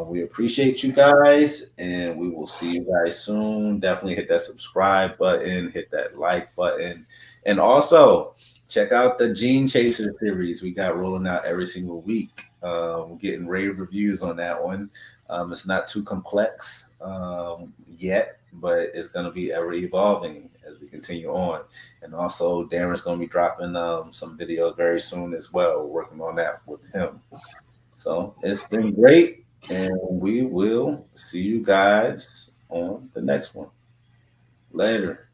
We appreciate you guys, and we will see you guys soon. Definitely hit that subscribe button, hit that like button, and also check out the Gene Chaser series we got rolling out every single week. We're getting rave reviews on that one. It's not too complex yet, but it's going to be ever evolving as we continue on. And also, Darren's going to be dropping some videos very soon as well, working on that with him. So it's been great, and we will see you guys on the next one. Later.